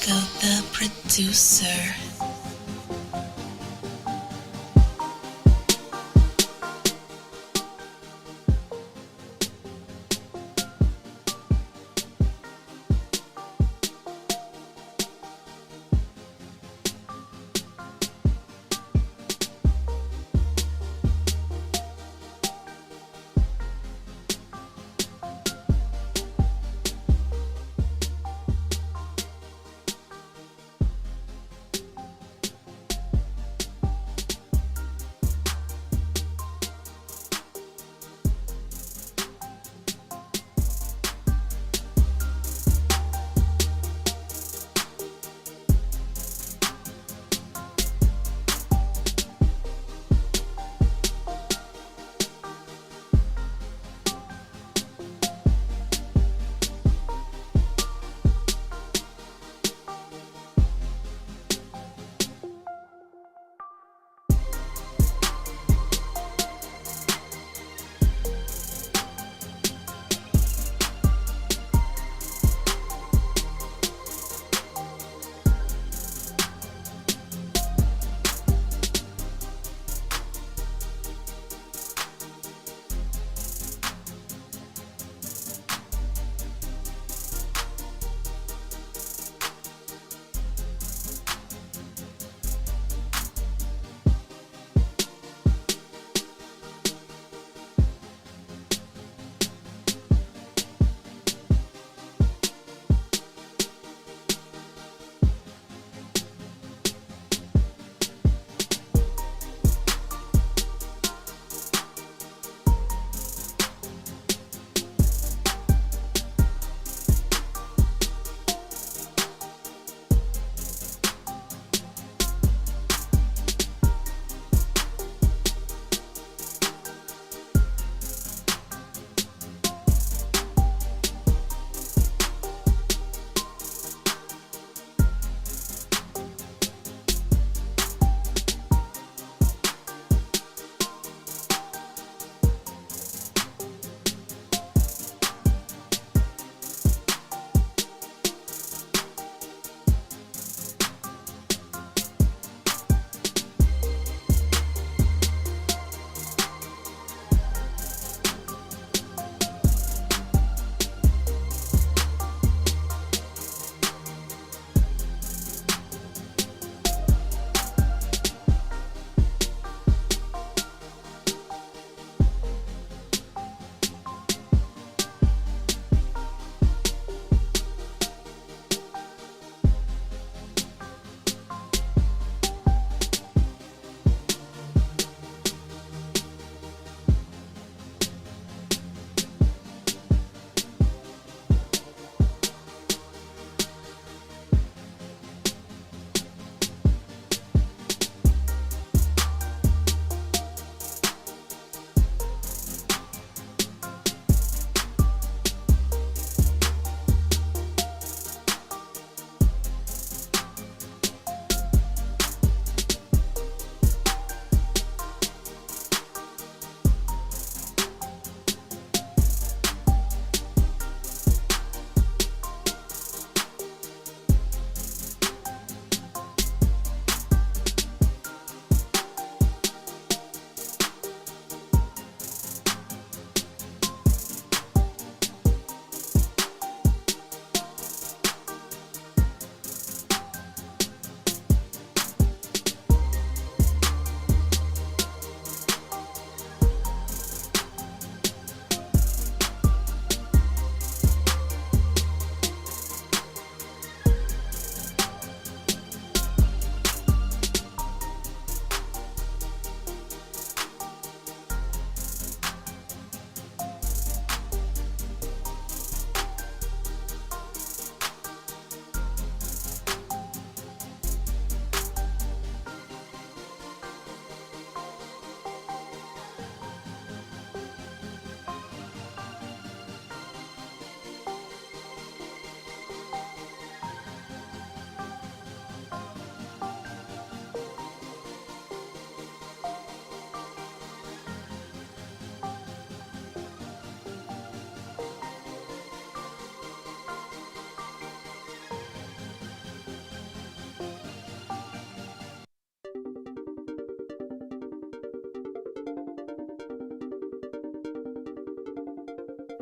Vishaka, the producer.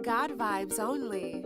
God vibes only.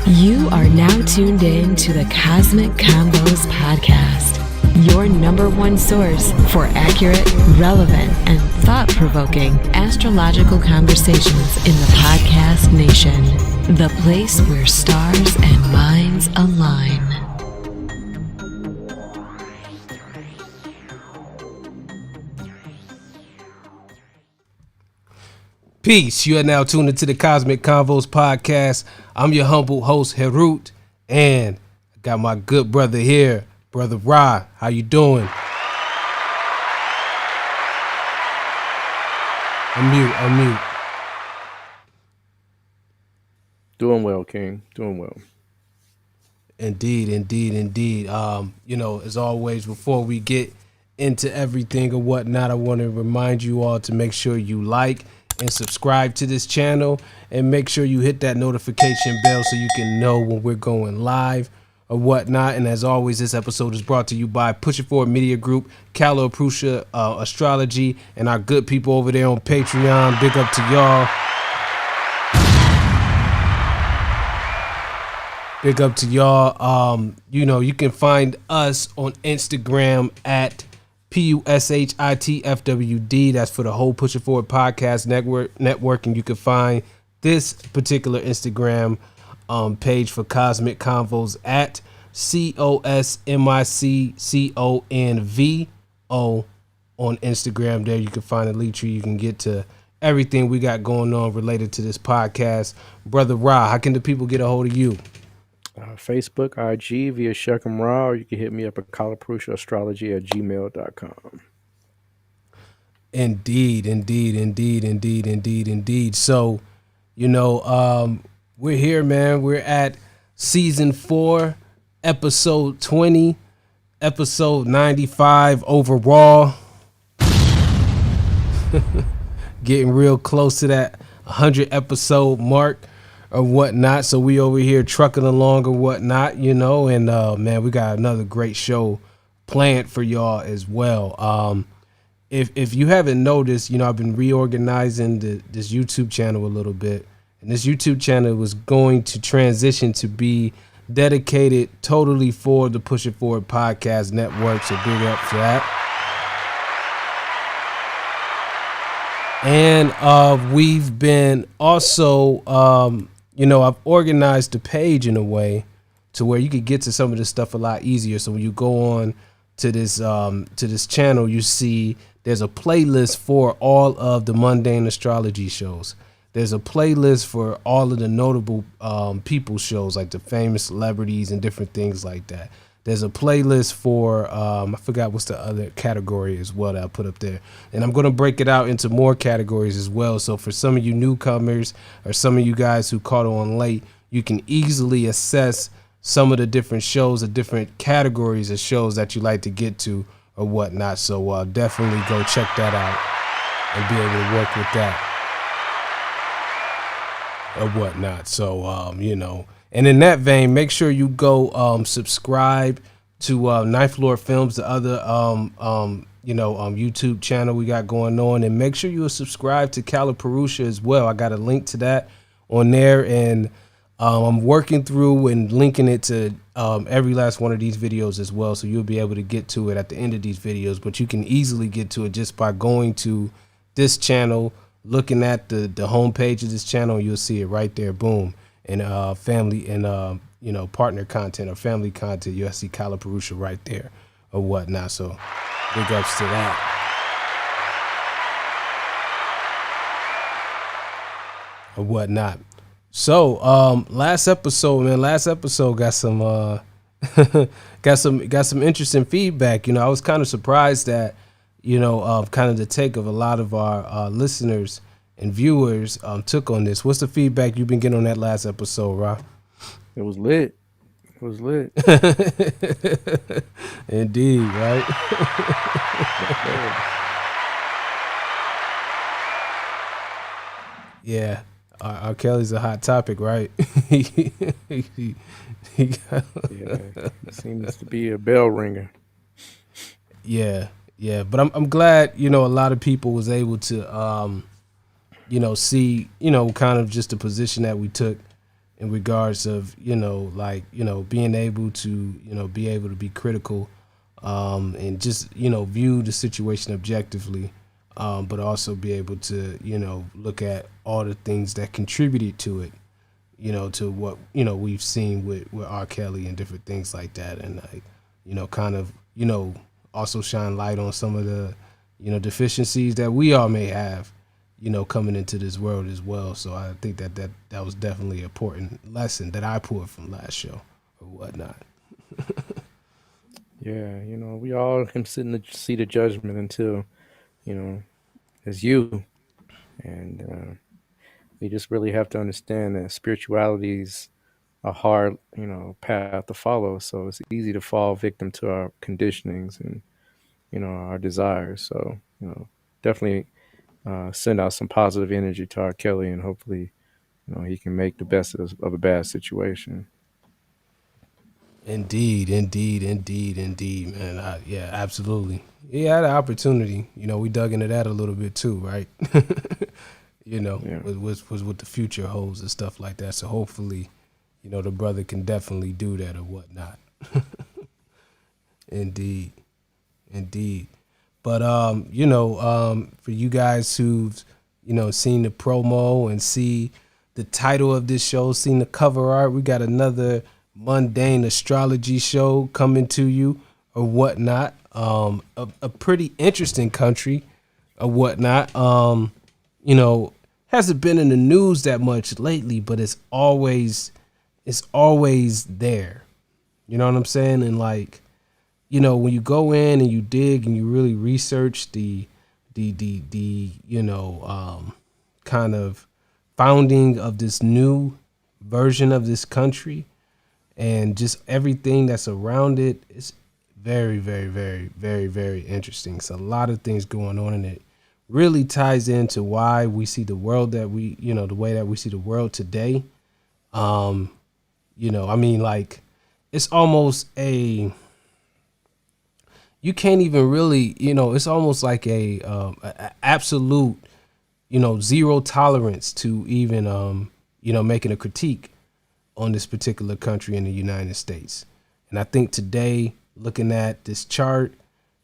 You are now tuned in to the Cosmic Convos podcast, your number one source for accurate, relevant, and thought-provoking astrological conversations in the podcast nation, the place where stars and minds align. Peace. You are now tuned into the Cosmic Convos podcast. I'm your humble host, Harut, and got my good brother here, Brother Ra. How you doing? Unmute. Doing well, King. Doing well. Indeed. As always, before we get into everything or whatnot, I want to remind you all to make sure you like and subscribe to this channel, and make sure you hit that notification bell so you can know when we're going live or whatnot. And as always, this episode is brought to you by Push It Forward Media Group, Caliprusia Astrology, and our good people over there on Patreon. Big up to y'all. Big up to y'all. You can find us on Instagram at PUSHITFWD. That's for the whole Push It Forward Podcast Network. And you can find this particular Instagram page for Cosmic Convos at COSMICCONVO on Instagram. There you can find a link tree. You can get to everything we got going on related to this podcast. Brother Ra, how can the people get a hold of you? Facebook, IG via Shekam Ra, or you can hit me up at caliprusiaastrology@gmail.com. Indeed. So, we're here, man. We're at season 4, episode 20, episode 95 overall. Getting real close to that 100 episode mark or whatnot. So we over here trucking along or whatnot, and man, we got another great show planned for y'all as well. If you haven't noticed, I've been reorganizing this YouTube channel a little bit, and this YouTube channel was going to transition to be dedicated totally for the Push It Forward Podcast Network. So big up for that. And we've been also, I've organized the page in a way to where you could get to some of this stuff a lot easier. So when you go on to this channel, you see there's a playlist for all of the mundane astrology shows. There's a playlist for all of the notable people shows, like the famous celebrities and different things like that. There's a playlist for, I forgot what's the other category as well that I put up there. And I'm going to break it out into more categories as well. So for some of you newcomers or some of you guys who caught on late, you can easily assess some of the different shows, the different categories of shows that you like to get to or whatnot. So definitely go check that out and be able to work with that or whatnot. So, and in that vein, make sure you go subscribe to Ninth Lord Films, the other YouTube channel we got going on, and make sure you subscribe to Caliprusia as well. I got a link to that on there, and I'm working through and linking it to every last one of these videos as well, so you'll be able to get to it at the end of these videos. But you can easily get to it just by going to this channel, looking at the homepage of this channel, you'll see it right there. Boom. And family and partner content or family content, you'll see Caliprusia right there or whatnot. So big ups to that. Or whatnot. So last episode got some got some interesting feedback. I was kind of surprised that kind of the take of a lot of our listeners and viewers took on this. What's the feedback you've been getting on that last episode, Ra? It was lit. Indeed, right? Yeah. R. Kelly's a hot topic, right? Yeah, it seems to be a bell ringer. Yeah, but I'm glad a lot of people was able to see kind of just the position that we took in regards of being able to be able to be critical and just view the situation objectively, but also be able to look at all the things that contributed to it, to what we've seen with R. Kelly and different things like that, and also shine light on some of the deficiencies that we all may have coming into this world as well. So I think that was definitely an important lesson that I pulled from last show or whatnot. Yeah, we all can sit in the seat of judgment until, you know, it's you. And we just really have to understand that spirituality is a hard, path to follow. So it's easy to fall victim to our conditionings and, our desires. So, definitely send out some positive energy to R. Kelly, and hopefully, he can make the best of a bad situation. Indeed, indeed, indeed, indeed, man. Yeah, absolutely. He had an opportunity. We dug into that a little bit too, right? Yeah. Was what the future holds and stuff like that. So hopefully, the brother can definitely do that or whatnot. Indeed, indeed. But for you guys who've seen the promo and see the title of this show, seen the cover art, we got another mundane astrology show coming to you or whatnot. A pretty interesting country or whatnot. Hasn't been in the news that much lately, but it's always there. You know what I'm saying? And like, when you go in and you dig and you really research the kind of founding of this new version of this country and just everything that's around it, it's very, very, very, very, very interesting. It's a lot of things going on, and it really ties into why we see the world that the way that we see the world today. Like, it's almost you can't even really, it's almost like a absolute, zero tolerance to even, making a critique on this particular country in the United States. And I think today, looking at this chart,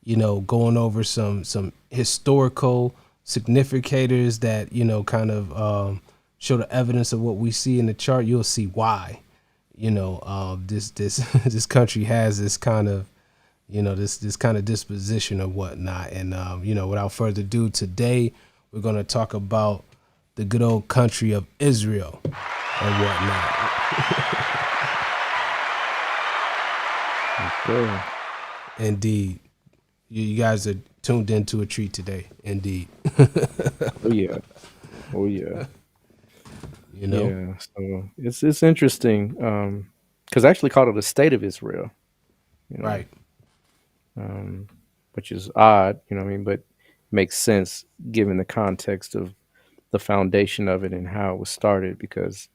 going over some historical significators that, kind of show the evidence of what we see in the chart, you'll see why, this this country has this kind of, this kind of disposition or whatnot. And, without further ado, today we're going to talk about the good old country of Israel and whatnot. Okay. Indeed. You guys are tuned into a treat today. Indeed. Oh yeah. Oh yeah. Yeah. So it's interesting because I actually called it a state of Israel. Right. Which is odd, but makes sense given the context of the foundation of it and how it was started, because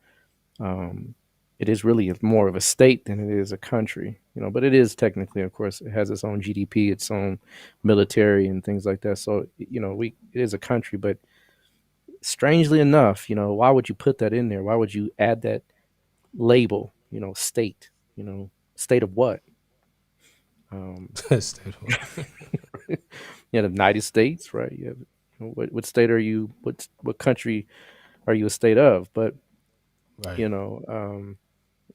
it is really more of a state than it is a country, but it is technically, of course, it has its own GDP, its own military and things like that. So, it is a country, but strangely enough, why would you put that in there? Why would you add that label, state, state of what? The United States, right? You have, what state are you? What country are you a state of? But Right.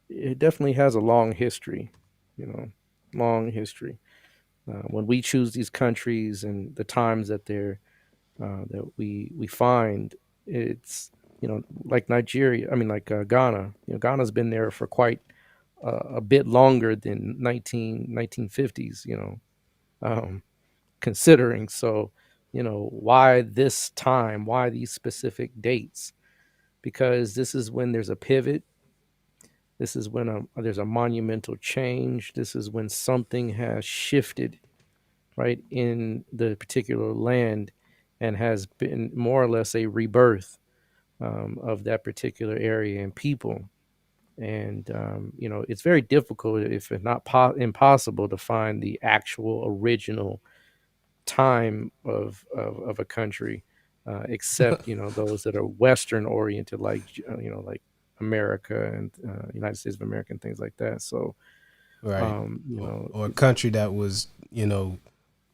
it definitely has a long history. Long history. When we choose these countries and the times that that we find, it's like Nigeria. I mean, like Ghana. Ghana's been there for quite a bit longer than 1950s. Considering. So, why this time? Why these specific dates? Because this is when there's a pivot. This is when there's a monumental change. This is when something has shifted, right, in the particular land, and has been more or less a rebirth of that particular area and people. And, it's very difficult, if not impossible, to find the actual original time of a country, except those that are Western oriented, like like America and United States of America and things like that. So Right. you Or, know or a country that was,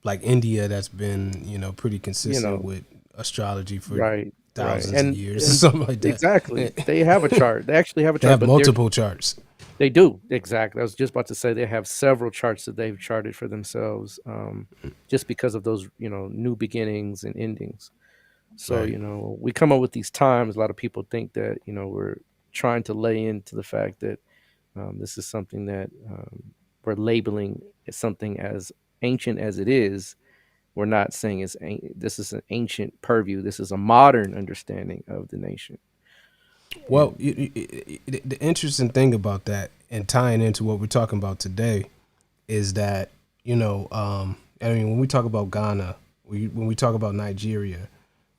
like India, that's been, pretty you consistent know with astrology for right, right, thousands of years or and something like that. exactly, they have a chart. They actually have a They chart, have but multiple charts. they do, exactly. I was just about to say they have several charts that they've charted for themselves, just because of those new beginnings and endings. So, Right. we come up with these times. A lot of people think that, we're trying to lay into the fact that this is something that we're labeling something as ancient as it is. We're not saying this is an ancient purview. This is a modern understanding of the nation. Well, And the interesting thing about that, and tying into what we're talking about today, is that I mean, when we talk about Ghana, when we talk about Nigeria,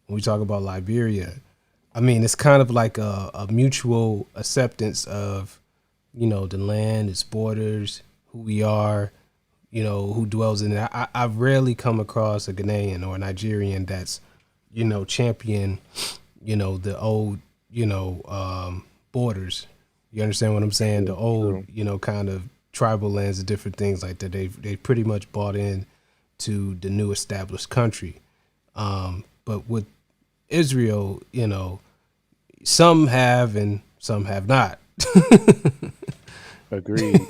when we talk about Liberia, I mean, it's kind of like a mutual acceptance of, the land, its borders, who we are, who dwells in it. I rarely come across a Ghanaian or a Nigerian that's, champion, the old, borders. You understand what I'm saying? The old, true. kind of tribal lands and different things like that. They pretty much bought in to the new established country. But with Israel, some have and some have not. Agreed.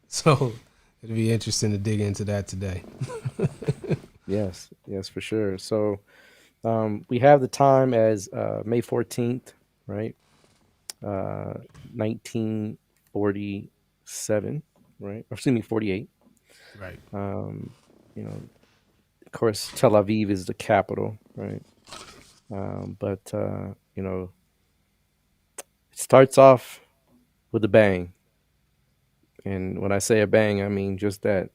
So it'll be interesting to dig into that today. Yes, for sure. So we have the time as May 14th, right? 1947, right? Or excuse me, 48. Right. You know, of course, Tel Aviv is the capital, right? But it starts off with a bang. And when I say a bang, I mean just that,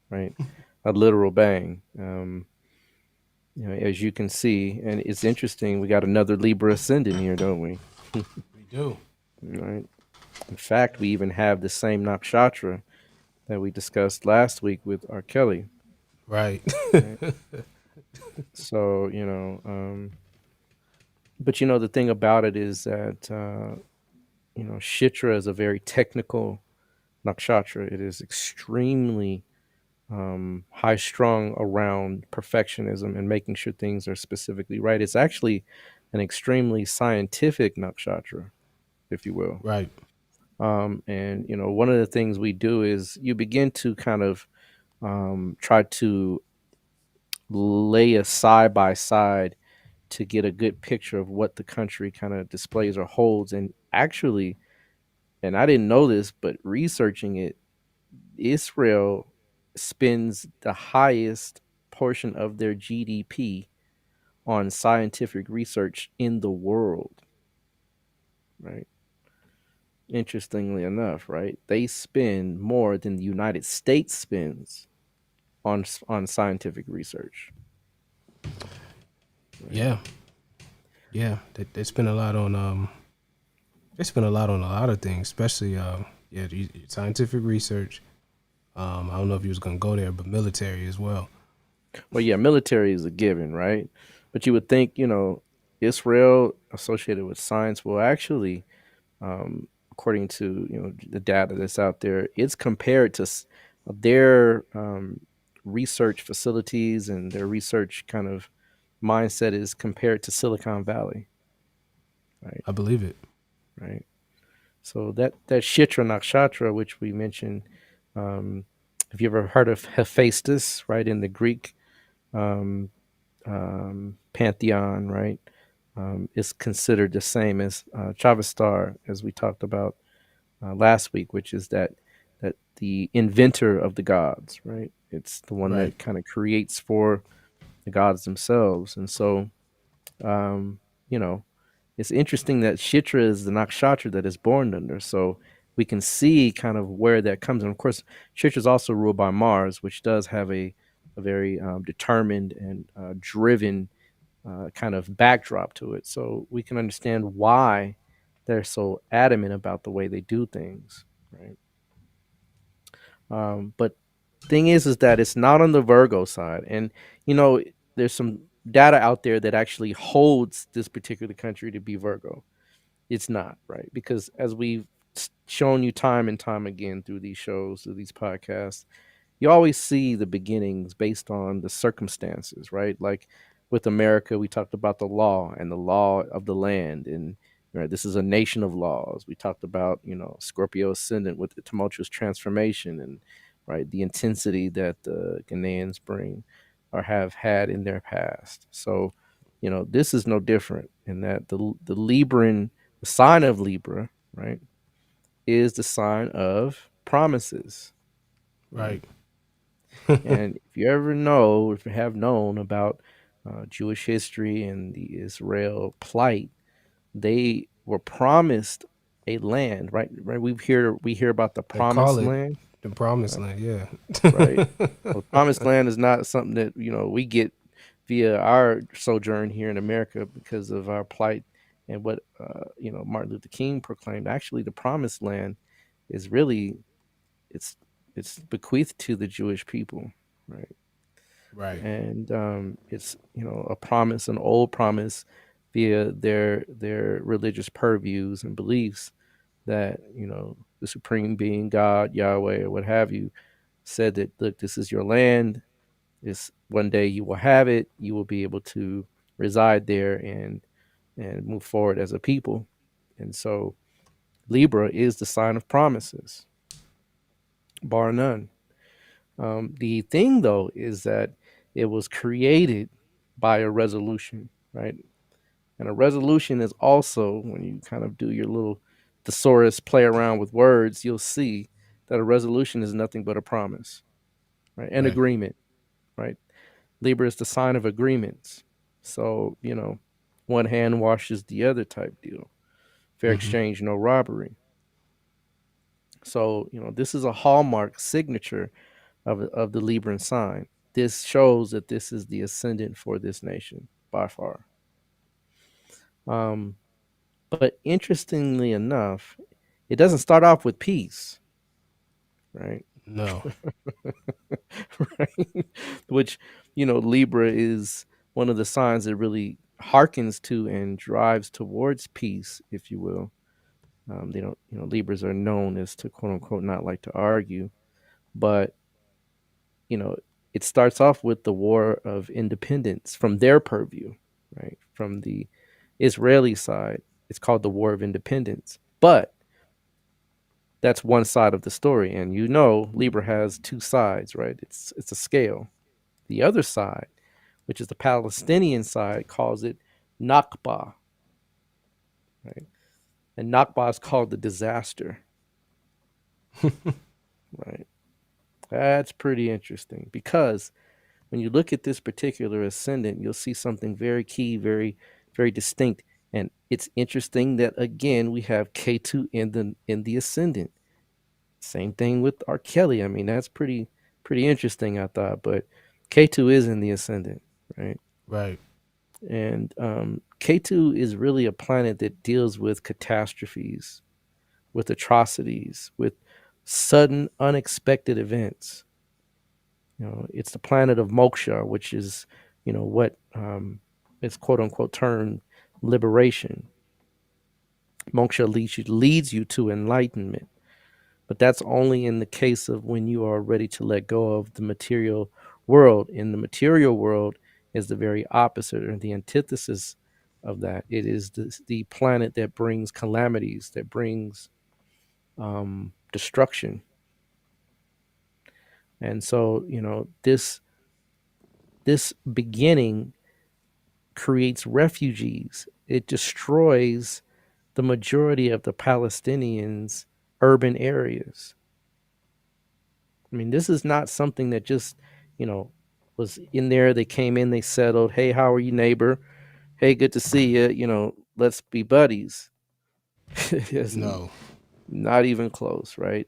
right? A literal bang. As you can see, and it's interesting, we got another Libra ascendant here, don't we? We do. Right. In fact, we even have the same nakshatra that we discussed last week with Archery. Right. Right? So, but the thing about it is that, Shitra is a very technical nakshatra. It is extremely high strung around perfectionism and making sure things are specifically right. It's actually an extremely scientific nakshatra, if you will. Right. And one of the things we do is you begin to kind of try to lay a side by side to get a good picture of what the country kind of displays or holds. And actually, and I didn't know this, but researching it, Israel spends the highest portion of their GDP on scientific research in the world, right? Interestingly enough, right? They spend more than the United States spends on scientific research. Right? Yeah. Yeah. They spend a lot on they spend a lot on a lot of things, especially scientific research. I don't know if you was gonna go there, but military as well. Well, yeah, military is a given, right? But you would think, Israel associated with science. Well, actually, according to the data that's out there, it's compared to their research facilities and their research kind of mindset is compared to Silicon Valley, right? I believe it. Right. So that Shitra Nakshatra, which we mentioned, have you ever heard of Hephaestus, right, in the Greek um, pantheon, right? Is considered the same as Chavastar, as we talked about last week, which is that the inventor of the gods, right? It's the one Right. that kind of creates for the gods themselves, and so um, you know, it's interesting that Shitra is the nakshatra that is born under, so we can see kind of where that comes. And of course, Shitra is also ruled by Mars, which does have a very determined and driven kind of backdrop to it. So we can understand why they're so adamant about the way they do things, right? But thing is that it's not on the Virgo side, and there's some data out there that actually holds this particular country to be Virgo. It's not, right? Because as we've shown you time and time again through these shows, through these podcasts, you always see the beginnings based on the circumstances, right? Like with America, we talked about the law and the law of the land, and this is a nation of laws. We talked about Scorpio ascendant with the tumultuous transformation and right the intensity that the Ghanaians bring or have had in their past. So, this is no different in that the sign of Libra, right, is the sign of promises. Right. And if you ever know, if you have known about Jewish history and the Israel plight, they were promised a land, right? Right. We hear about the They call promised it land, the promised right? land. Yeah. Right. Well, promised land is not something that we get via our sojourn here in America because of our plight and what Martin Luther King proclaimed. Actually, the promised land is really it's it's bequeathed to the Jewish people, right? Right. And it's a promise, an old promise via their religious purviews and beliefs that the supreme being, God, Yahweh, or what have you, said that, look, this is your land. This one day you will have it. You will be able to reside there and move forward as a people. And so Libra is the sign of promises, bar none. The thing, though, is that it was created by a resolution, right? And a resolution is also, when you kind of do your little thesaurus play around with words, you'll see that a resolution is nothing but a promise, right? An Right. agreement, right? Libra is the sign of agreements. So, one hand washes the other type deal. Fair Hmm. exchange, no robbery. So, this is a hallmark signature of the Libran sign. This shows that this is the ascendant for this nation by far. Um, but interestingly enough, it doesn't start off with peace, right? No. Right? Which, Libra is one of the signs that really harkens to and drives towards peace, if you will. They don't, Libras are known as to quote unquote not like to argue, but you know, it starts off with the War of Independence from their purview, right? From the Israeli side, it's called the War of Independence. But that's one side of the story, and Libra has two sides, right? It's a scale. The other side, which is the Palestinian side, calls it Nakba, right? And Nakba is called the disaster, right? That's pretty interesting because when you look at this particular ascendant, you'll see something very key, very, very distinct. And it's interesting that again we have K2 in the ascendant. Same thing with R. Kelly. I mean, that's pretty interesting, I thought. But K2 is in the ascendant, right? Right. And K2 is really a planet that deals with catastrophes, with atrocities, with sudden, unexpected events. It's the planet of moksha, which is, what is quote unquote termed liberation. Moksha leads you to enlightenment, but that's only in the case of when you are ready to let go of the material world. In the material world is the very opposite or the antithesis of that. It is the planet that brings calamities, that brings destruction. And so, this beginning creates refugees. It destroys the majority of the Palestinians' urban areas. I mean, this is not something that just, was in there. They came in, they settled. Hey, how are you, neighbor? Hey, good to see you. Let's be buddies. It's No. not even close, right?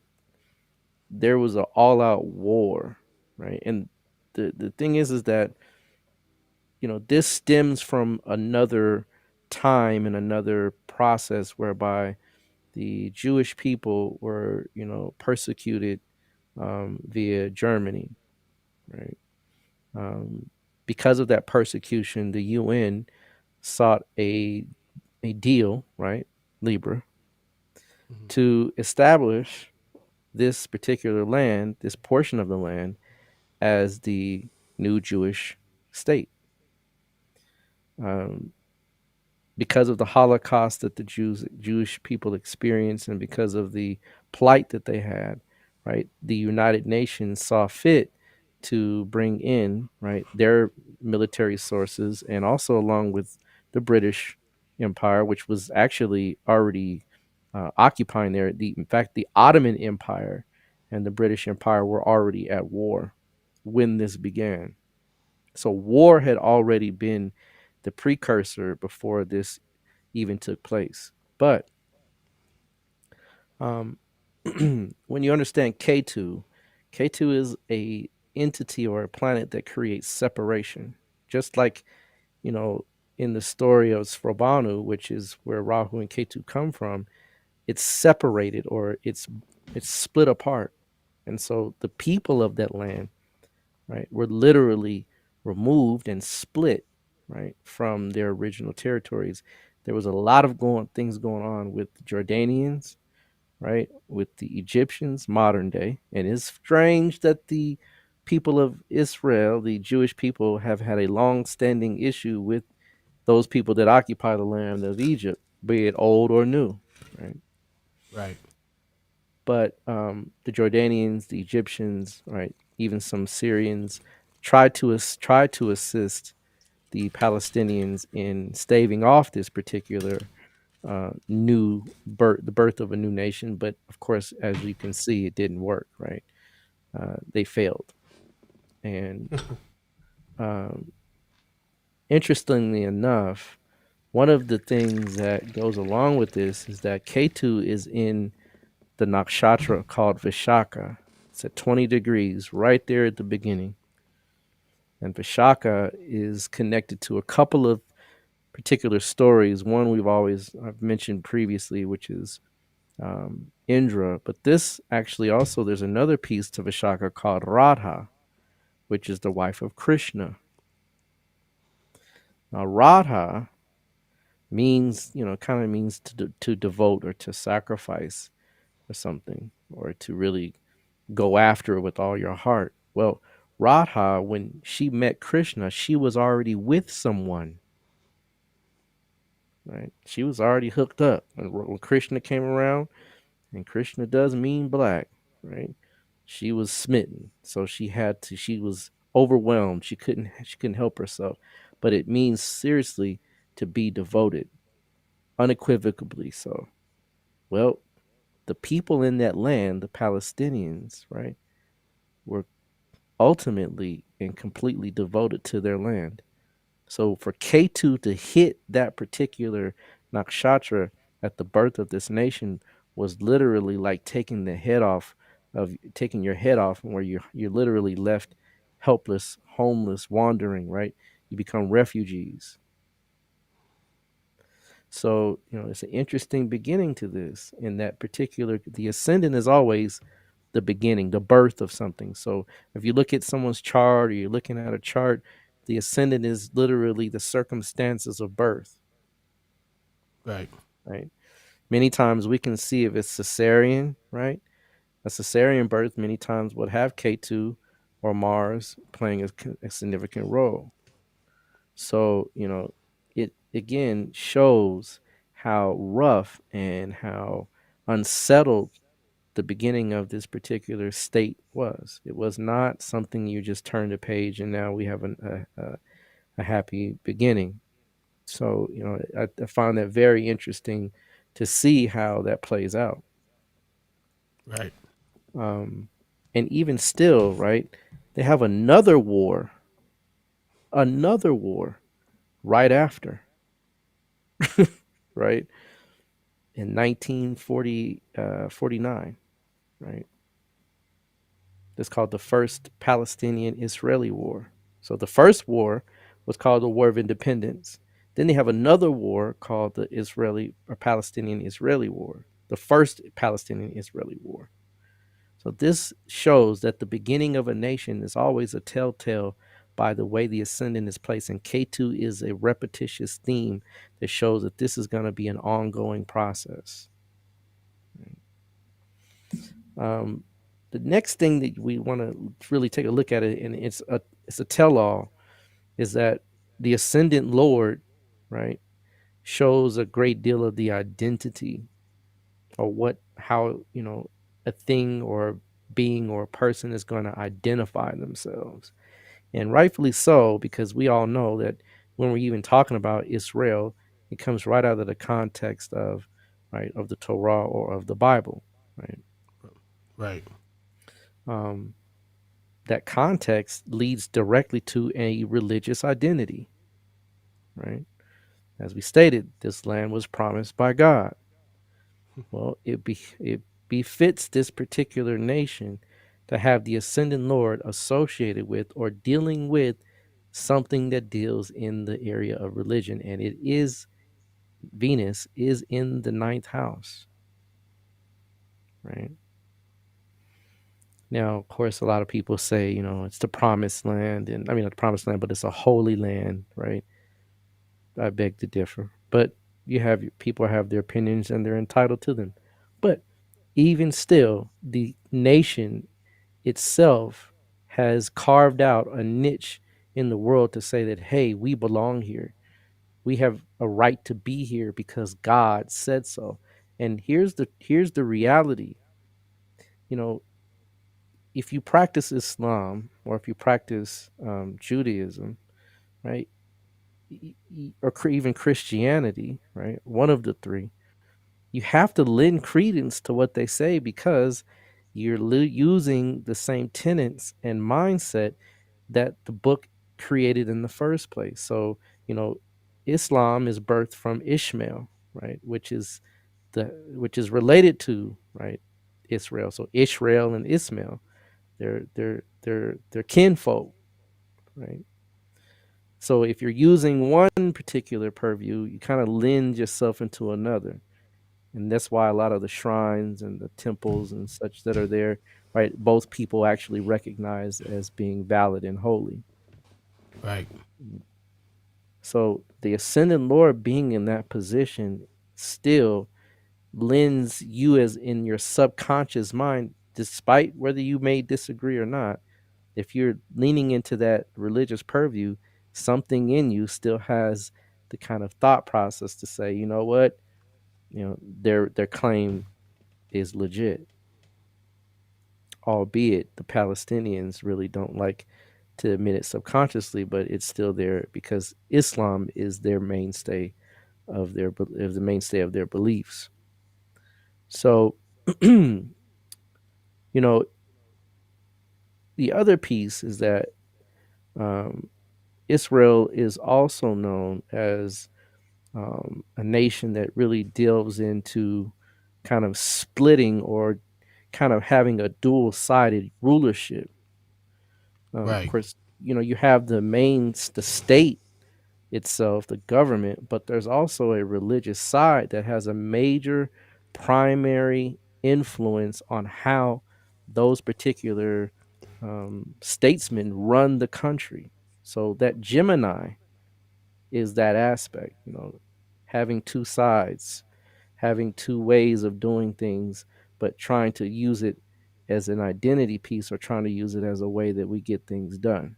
There was an all-out war, right? And the thing is that this stems from another time and another process whereby the Jewish people were, persecuted via Germany, right? Because of that persecution, the UN sought a deal, right, Libra, Mhm. to establish this particular land, this portion of the land, as the new Jewish state. Um, because of the Holocaust that the Jewish people experienced, and because of the plight that they had, right, the United Nations saw fit to bring in, right, their military sources, and also along with the British Empire, which was actually already occupying there. In fact, the Ottoman Empire and the British Empire were already at war when this began. So war had already been the precursor before this even took place. But um, when you understand K2, K2 is a entity or a planet that creates separation, just like, you know, in the story of Svrobanu, which is where Rahu and Ketu come from. It's separated, or it's split apart. And so the people of that land, right, were literally removed and split, right, from their original territories. There was a lot of things going on with the Jordanians, right, with the Egyptians, modern day. And it's strange that the people of Israel, the Jewish people, have had a long standing issue with those people that occupy the land of Egypt, be it old or new, right? Right. But the Jordanians, the Egyptians, right, even some Syrians tried to assist the Palestinians in staving off this particular the birth of a new nation. But of course, as you can see, it didn't work, right? They failed. And um, interestingly enough, one of the things that goes along with this is that Ketu is in the nakshatra called Vishaka. It's at 20 degrees right there at the beginning. And Vishaka is connected to a couple of particular stories. One I've mentioned previously, which is Indra. But this actually also, there's another piece to Vishaka called Radha, which is the wife of Krishna. Now, Radha means, kind of means to devote or to sacrifice or something, or to really go after it with all your heart. Well, Radha, when she met Krishna, she was already with someone, right? She was already hooked up. When Krishna came around, and Krishna does mean black, right? She was smitten, so she was overwhelmed. She couldn't help herself. But it means seriously to be devoted, unequivocally so. Well, the people in that land, the Palestinians, right, were ultimately and completely devoted to their land. So for K2 to hit that particular nakshatra at the birth of this nation was literally like taking your head off, where you're literally left helpless, homeless, wandering, right? You become refugees. So, it's an interesting beginning to this. In that particular, the ascendant is always the beginning, the birth of something. So if you look at someone's chart, or you're looking at a chart, the ascendant is literally the circumstances of birth, Right. right? Many times we can see if it's cesarean, right? A cesarean birth many times would have K2 or Mars playing a significant role. So, it again shows how rough and how unsettled the beginning of this particular state was. It was not something you just turned a page and now we have a happy beginning. So, I find that very interesting to see how that plays out. Right. Um, and even still, right, they have another war right after, right, in 1949, right? It's called the First Palestinian-Israeli War. So the first war was called the War of Independence. Then they have another war called the Israeli or Palestinian-Israeli War, the First Palestinian-Israeli War. So this shows that the beginning of a nation is always a telltale by the way the ascendant is placed. And K2 is a repetitious theme that shows that this is going to be an ongoing process. Um, the next thing that we want to really take a look at it, and it's a tell-all, is that the ascendant Lord, right, shows a great deal of the identity, or how a thing or a being or a person is going to identify themselves. And rightfully so, because we all know that when we're even talking about Israel, it comes right out of the context of, right, of the Torah or of the Bible, right? Right. Um, that context leads directly to a religious identity, right? As we stated, this land was promised by God. Well, it befits this particular nation to have the ascendant Lord associated with or dealing with something that deals in the area of religion, and it is Venus is in the ninth house, right? Now, of course, a lot of people say, it's the promised land, and I mean, not the promised land, but it's a holy land, right? I beg to differ, but people have their opinions and they're entitled to them. But even still, the nation itself has carved out a niche in the world to say that, hey, we belong here. We have a right to be here because God said so. And here's the reality. You know, if you practice Islam or if you practice Judaism, right, or even Christianity, right, one of the three, you have to lend credence to what they say because you're using the same tenets and mindset that the book created in the first place. So, Islam is birthed from Ishmael, right, which is related to, right, Israel. So Israel and Ismail, they're kinfolk, right? So if you're using one particular purview, you kind of lend yourself into another. And that's why a lot of the shrines and the temples and such that are there, right, both people actually recognize as being valid and holy. Right. So the ascendant Lord being in that position still lends you as in your subconscious mind, despite whether you may disagree or not. If you're leaning into that religious purview, something in you still has the kind of thought process to say, you know what, their claim is legit, albeit the Palestinians really don't like to admit it subconsciously, but it's still there because Islam is their mainstay of the mainstay of their beliefs. So, you know, the other piece is that um, Israel is also known as a nation that really delves into kind of splitting or kind of having a dual sided rulership. Of Right. course, you have the state itself, the government, but there's also a religious side that has a major primary influence on how those particular statesmen run the country. So that Gemini is that aspect, having two sides, having two ways of doing things, but trying to use it as an identity piece or trying to use it as a way that we get things done.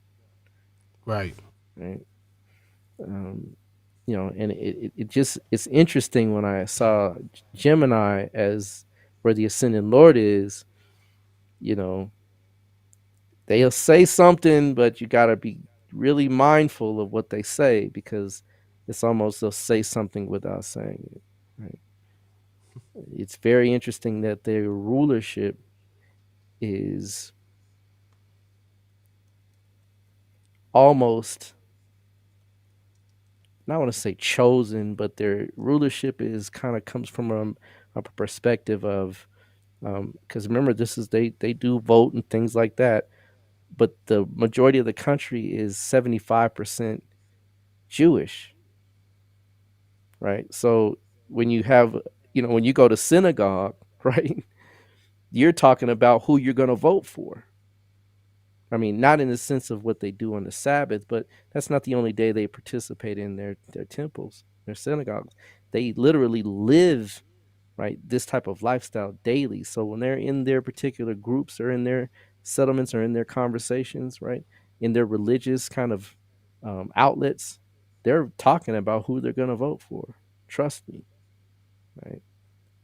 Right. Right. Um, and it just it's interesting when I saw Gemini as where the ascendant Lord is, you know, they'll say something, but you got to be really mindful of what they say because it's almost they'll say something without saying it. Right? It's very interesting that their rulership is almost, not want to say chosen, but their rulership is kind of comes from a perspective of because remember this is they do vote and things like that, but the majority of the country is 75% Jewish, right? So when you have when you go to synagogue, right, you're talking about who you're going to vote for. I mean, not in the sense of what they do on the Sabbath, but that's not the only day they participate in their temples, their synagogues. They literally live, right, this type of lifestyle daily. So when they're in their particular groups or in their settlements or in their conversations, right, in their religious kind of outlets, they're talking about who they're going to vote for. Trust me, right?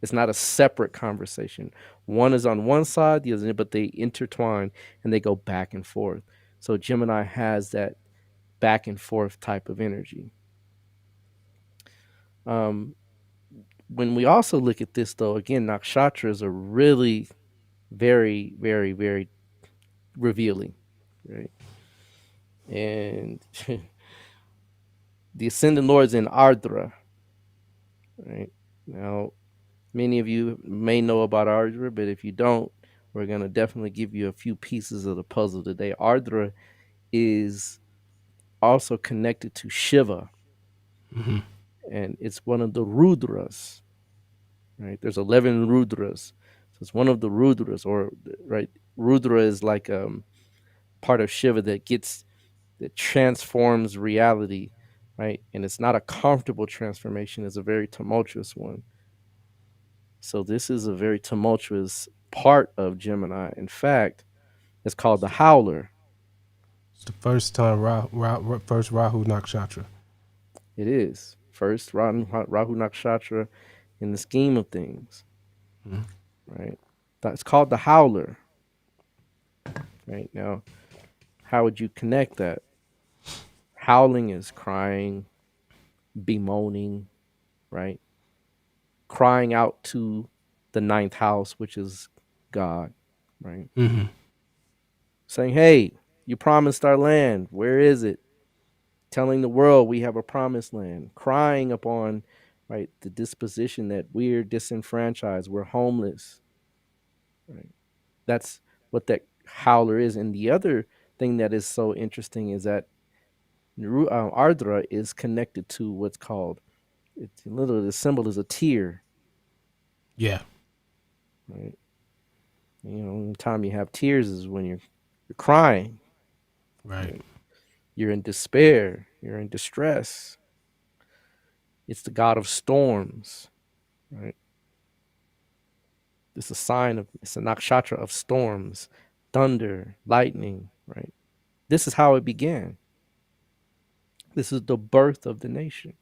It's not a separate conversation. One is on one side, the other, but they intertwine and they go back and forth. So Gemini has that back and forth type of energy. Um, when we also look at this, though, again, nakshatras are really very, very, very revealing, right? And the ascendant lord's in Ardra, right? Now, many of you may know about Ardra, but if you don't, we're going to definitely give you a few pieces of the puzzle today. Ardra is also connected to Shiva, and it's one of the Rudras, right? There's 11 Rudras. So it's one of the Rudras, or, right? Rudra is like part of Shiva that transforms reality, right? And it's not a comfortable transformation, it's a very tumultuous one. So this is a very tumultuous part of Gemini. In fact, it's called the Howler. It's the first time first Rahu Nakshatra. It is first Rahu Nakshatra in the scheme of things, right? It's called the Howler. Right now, how would you connect that? Howling is crying, bemoaning, right? Crying out to the ninth house, which is God, right? Saying, hey, you promised our land. Where is it? Telling the world we have a promised land. Crying upon, right, the disposition that we're disenfranchised, we're homeless, right? That's what that howler is. And the other thing that is so interesting is that Ardra is connected to what's called, it's literally the symbol is a tear, Yeah. right? You know, the time you have tears is when you're crying. Right. You're in despair. You're in distress. It's the god of storms, right? It's a nakshatra of storms, thunder, lightning, right? This is how it began. This is the birth of the nation.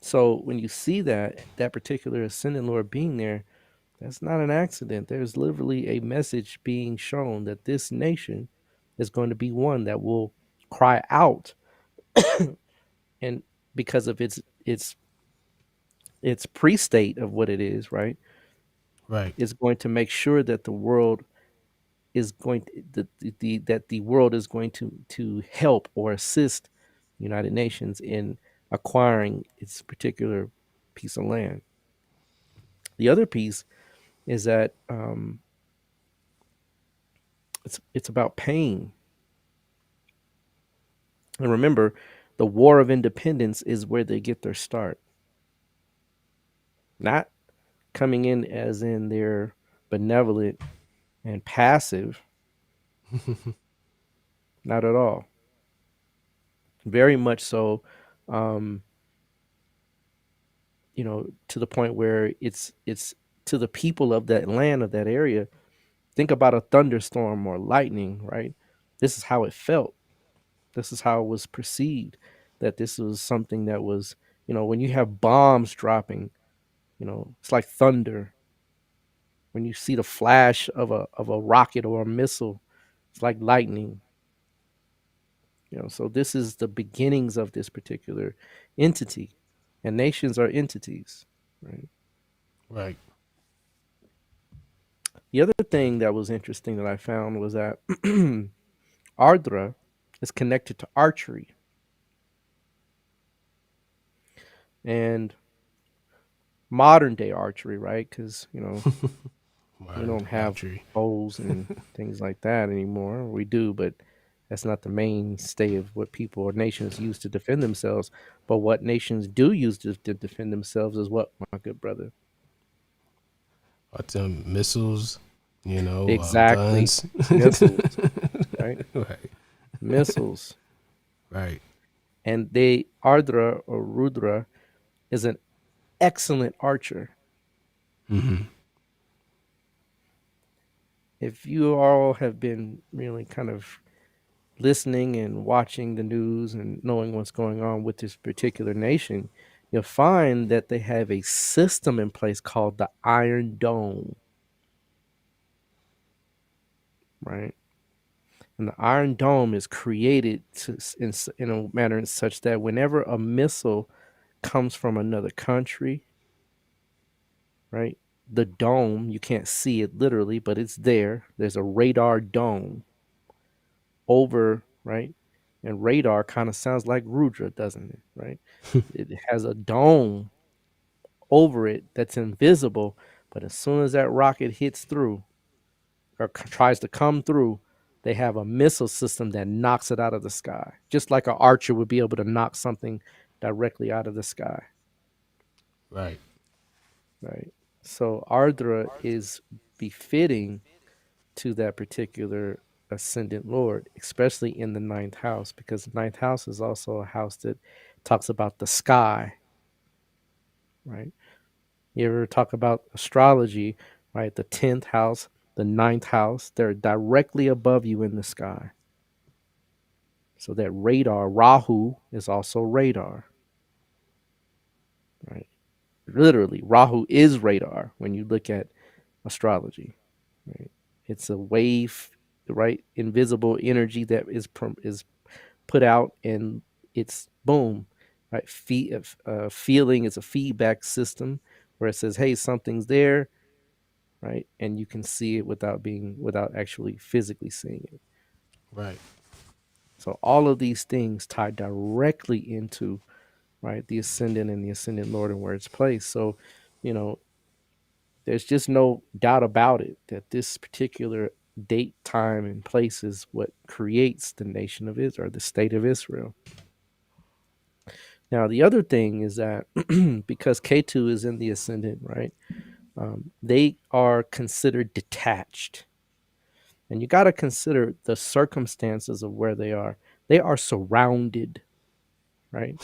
So when you see that particular ascendant lord being there, that's not an accident. There's literally a message being shown that this nation is going to be one that will cry out, and because of its pre-state of what it is, right? Right. Is going to make sure that the world is going to, that the world is going to help or assist the United Nations in acquiring its particular piece of land. The other piece is that it's about pain. And remember, the War of Independence is where they get their start. Not coming in as in they're benevolent and passive. Not at all. Very much so, to the point where it's to the people of that land, of that area. Think about a thunderstorm or lightning, right? This is how it felt. This is how it was perceived, that this was something that was, when you have bombs dropping, it's like thunder. When you see the flash of a rocket or a missile, it's like lightning. So this is the beginnings of this particular entity, and nations are entities, right? Right. The other thing that was interesting that I found was that Ardra is connected to archery. And modern day archery, right? Because, we don't have Archery. bows and things like that anymore. We do, but that's not the mainstay of what people or nations use to defend themselves. But what nations do use to defend themselves is what, my good brother? Missiles, Exactly. guns. Missiles, right? Right. Missiles. Right. And Ardra or Rudra is an excellent archer. If you all have been really kind of listening and watching the news and knowing what's going on with this particular nation, you'll find that they have a system in place called the Iron Dome, right? And the Iron Dome is created in a manner such that whenever a missile comes from another country, right, the dome. You can't see it literally, but it's there. There's a radar dome over, right? And radar kind of sounds like Rudra, doesn't it? Right? It has a dome over it that's invisible, but as soon as that rocket hits through or tries to come through, they have a missile system that knocks it out of the sky, just like an archer would be able to knock something directly out of the sky. Right. Right. So Ardra is befitting to that particular ascendant lord, especially in the ninth house, because the ninth house is also a house that talks about the sky, right? You ever talk about astrology, right? The 10th house, the ninth house, they're directly above you in the sky. So that radar, Rahu, is also radar, right? Literally, Rahu is radar when you look at astrology, right? It's a wave, right? Invisible energy that is put out, and it's boom, right? Feeling is a feedback system where it says, "Hey, something's there," right? And you can see it without actually physically seeing it. Right. So all of these things tie directly into, right, the ascendant and the ascendant lord and where it's placed. So, you know, there's just no doubt about it that this particular date, time, and place is what creates the nation of Israel, or the state of Israel. Now, the other thing is that because K2 is in the ascendant, right, they are considered detached. And you got to consider the circumstances of where they are. They are surrounded, right?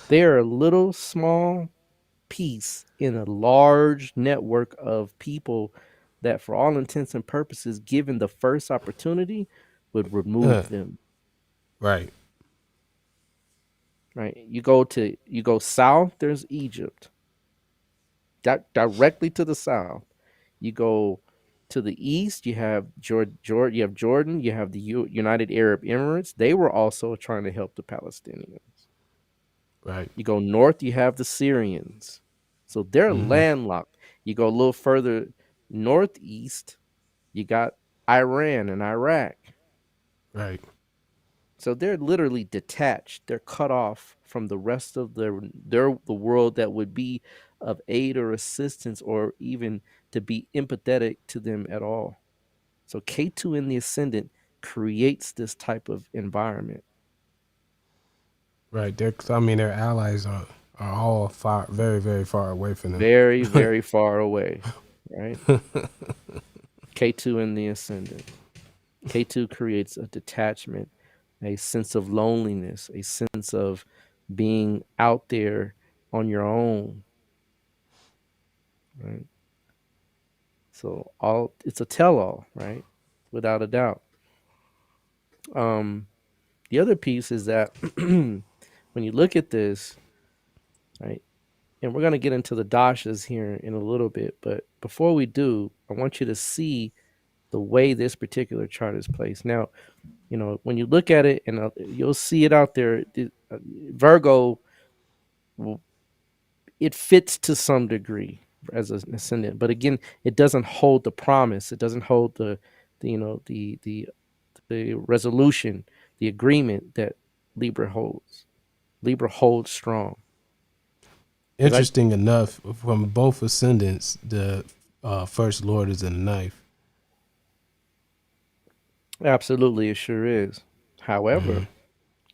They are a little small piece in a large network of people that, for all intents and purposes, given the first opportunity, would remove them. Right. Right. You go south, there's Egypt. Directly to the south. You go to the east, you have Jordan, you have the United Arab Emirates. They were also trying to help the Palestinians. Right. You go north, you have the Syrians. So they're landlocked. You go a little further northeast, you got Iran and Iraq. Right. So they're literally detached. They're cut off from the rest of the world that would be of aid or assistance, or even to be empathetic to them at all. So K2 in the ascendant creates this type of environment. Right. Their allies are all far, very, very far away from them. Very, very far away, right? K2 in the ascendant. K2 creates a detachment, a sense of loneliness, a sense of being out there on your own, right? So it's a tell-all, right? Without a doubt. The other piece is that when you look at this, right, and we're going to get into the dashas here in a little bit, but before we do, I want you to see the way this particular chart is placed. Now, you know, when you look at it, and you'll see it out there, Virgo, it fits to some degree as an ascendant, but again, it doesn't hold the promise. It doesn't hold the resolution, the agreement that Libra holds. Libra holds strong. Interesting enough, from both ascendants, the first lord is in the ninth. Absolutely, it sure is. However,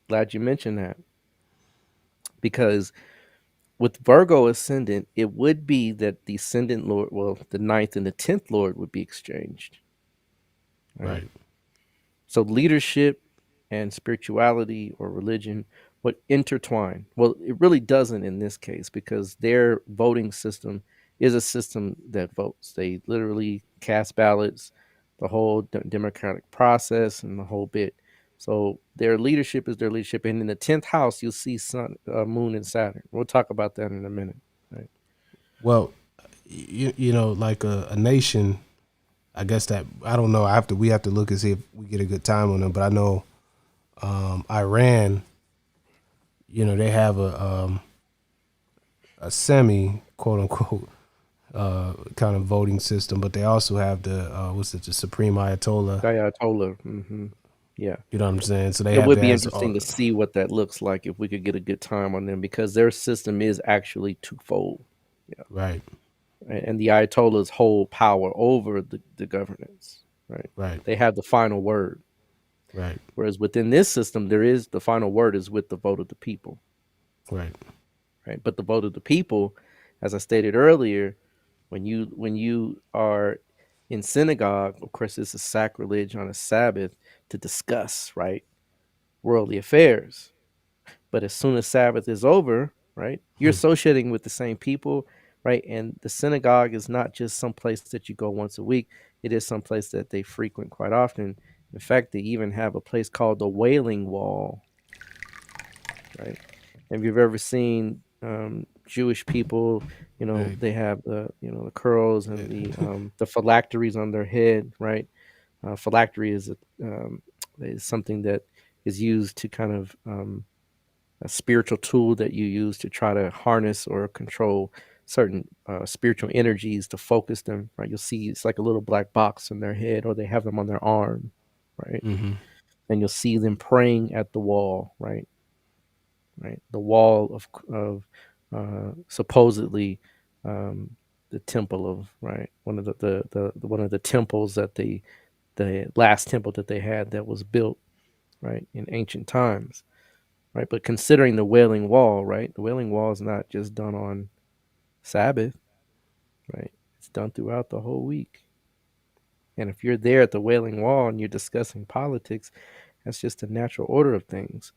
glad you mentioned that, because with Virgo ascendant, it would be that the ascendant lord, well, the ninth and the 10th lord would be exchanged. Right. So leadership and spirituality or religion would intertwine. Well, it really doesn't in this case, because their voting system is a system that votes. They literally cast ballots, the whole democratic process and the whole bit. So their leadership is their leadership. And in the 10th house, you'll see Sun, Moon, and Saturn. We'll talk about that in a minute. Right? Well, you know, like a nation, I guess that, I don't know. We have to look and see if we get a good time on them. But I know Iran, you know, they have a semi quote unquote kind of voting system, but they also have the the Supreme Ayatollah. Ayatollah. Yeah. You know what I'm saying? So they It have would that be as interesting to see what that looks like if we could get a good time on them, because their system is actually twofold. Yeah. right, And the Ayatollahs hold power over the governance. Right. right, They have the final word. right, Whereas within this system, there is the final word is with the vote of the people. right, Right. But the vote of the people, as I stated earlier, when you are in synagogue, of course, it's a sacrilege on a Sabbath to discuss, right, worldly affairs. But as soon as Sabbath is over, right, you're associating with the same people, right? And the synagogue is not just some place that you go once a week. It is some place that they frequent quite often. In fact, they even have a place called the Wailing Wall, right? If you've ever seen Jewish people, right. they have the curls and the phylacteries on their head, right? Phylactery is something that is used to kind of a spiritual tool that you use to try to harness or control certain spiritual energies to focus them, right? You'll see it's like a little black box in their head, or they have them on their arm, right? Mm-hmm. And you'll see them praying at the wall, right? Right, the wall of supposedly um, the temple of, right, one of the one of the temples that the last temple that they had that was built, right, in ancient times, right. But considering the Wailing Wall, right, the Wailing Wall is not just done on Sabbath, right, it's done throughout the whole week. And if you're there at the Wailing Wall and you're discussing politics, that's just the natural order of things,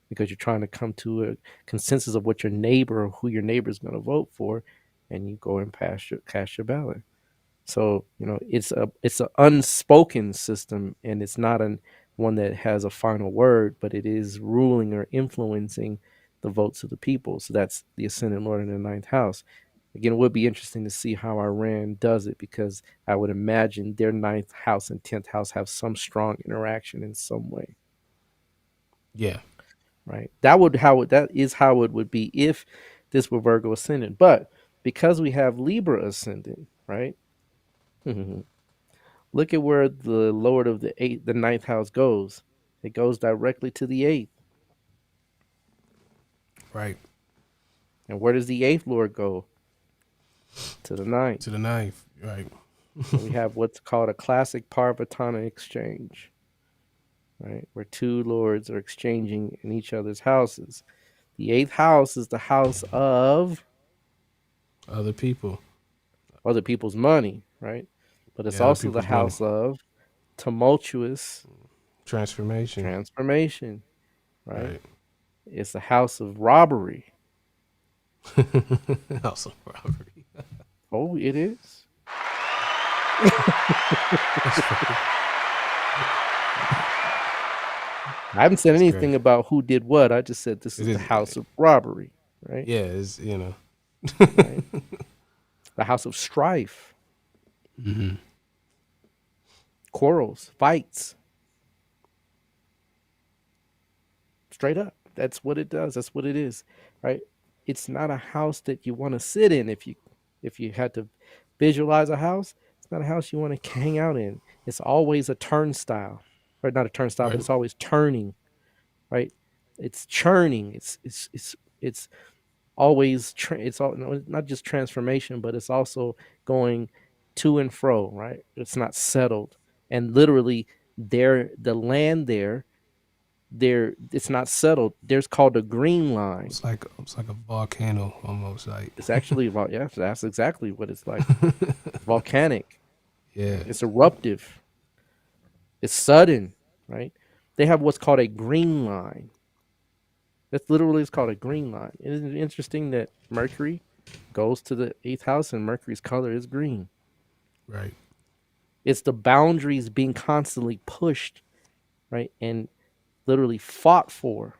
because you're trying to come to a consensus of what your neighbor or who your neighbor is going to vote for, and you go and cast your ballot. So it's an unspoken system, and it's not one that has a final word, but it is ruling or influencing the votes of the people. So that's the Ascendant Lord in the ninth house. Again, it would be interesting to see how Iran does it, because I would imagine their ninth house and 10th house have some strong interaction in some way. Yeah, Right. That is how it would be if this were Virgo ascendant. But because we have Libra ascendant, right? Look at where the Lord of the ninth house goes. It goes directly to the eighth. right. And where does the eighth Lord go? To the ninth. To the ninth, right. So we have what's called a classic Parvatana exchange, right? Where two lords are exchanging in each other's houses. The eighth house is the house of Other people, other people's money, right? But it's yeah, other also the people's money. house of tumultuous Transformation, transformation, right? right. It's the house of robbery. Also robbery. Oh, it is. I haven't said That's anything crazy. about who did what. I just said this It is the is, house of robbery, right? yeah, it's Right. The house of strife, quarrels, fights. Straight up. That's what it does. That's what it is, right? It's not a house that you want to sit in. If you had to visualize a house, it's not a house you want to hang out in. It's always a turnstile, or not a turnstile, but right. it's always turning, right? It's churning. It's always it's all, no, not just transformation, but it's also going to and fro, right? It's not settled, and literally the land there it's not settled. There's called a green line. It's like a volcano almost. Like, It's actually about, yeah, that's exactly what it's like. It's volcanic, yeah, right? It's eruptive, it's sudden, right? They have what's called a green line. That's literally, it's called a green line. Isn't it interesting that Mercury goes to the eighth house and Mercury's color is green? right. It's the boundaries being constantly pushed, right, and literally fought for.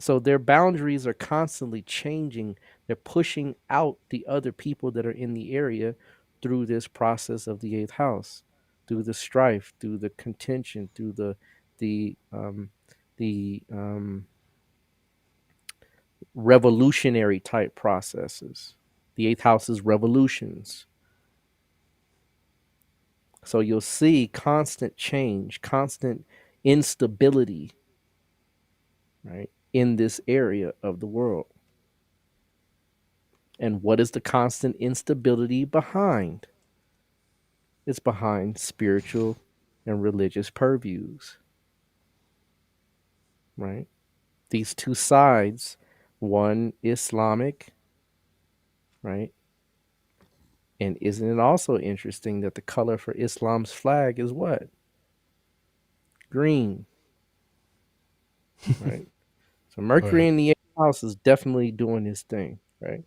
So their boundaries are constantly changing. They're pushing out the other people that are in the area through this process of the eighth house, through the strife, through the contention, through the the revolutionary type processes. The eighth house is revolutions. So you'll see constant change, constant instability, right, in this area of the world. And what is the constant instability behind? It's behind spiritual and religious purviews, right? These two sides, one Islamic, right? And isn't it also interesting that the color for Islam's flag is what? Green, right? So Mercury Right. in the eighth house is definitely doing his thing, right?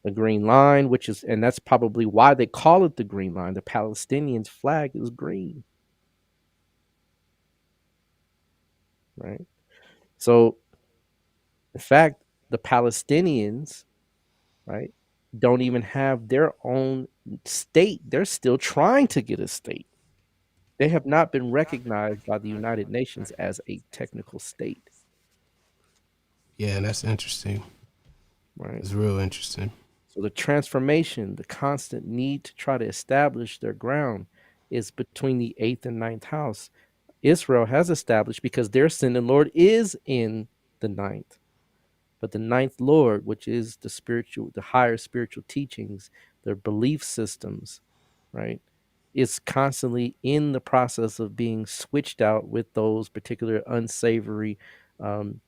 The green line, which is, and that's probably why they call it the green line. The Palestinians' flag is green, right? So, in fact, the Palestinians, right, don't even have their own state. They're still trying to get a state. They have not been recognized by the United Nations as a technical state, Yeah, and that's interesting. right? It's real interesting. So the transformation, the constant need to try to establish their ground is between the eighth and ninth house. Israel has established because their ascendant Lord is in the ninth. But the ninth Lord, which is the spiritual, the higher spiritual teachings, their belief systems, right, is constantly in the process of being switched out with those particular unsavory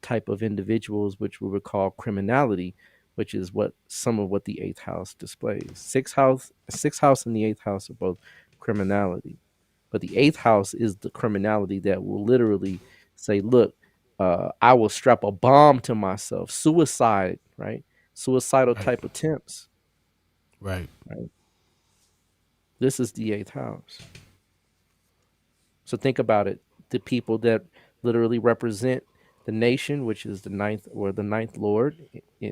type of individuals, which we would call criminality, which is what some of what the eighth house displays. Sixth house, and the eighth house are both criminality, but the eighth house is the criminality that will literally say, "Look, I will strap a bomb to myself." Suicide, right? Suicidal Right. type attempts. Right. Right. This is the eighth house. So think about it. The people that literally represent the nation, which is the ninth or the ninth Lord,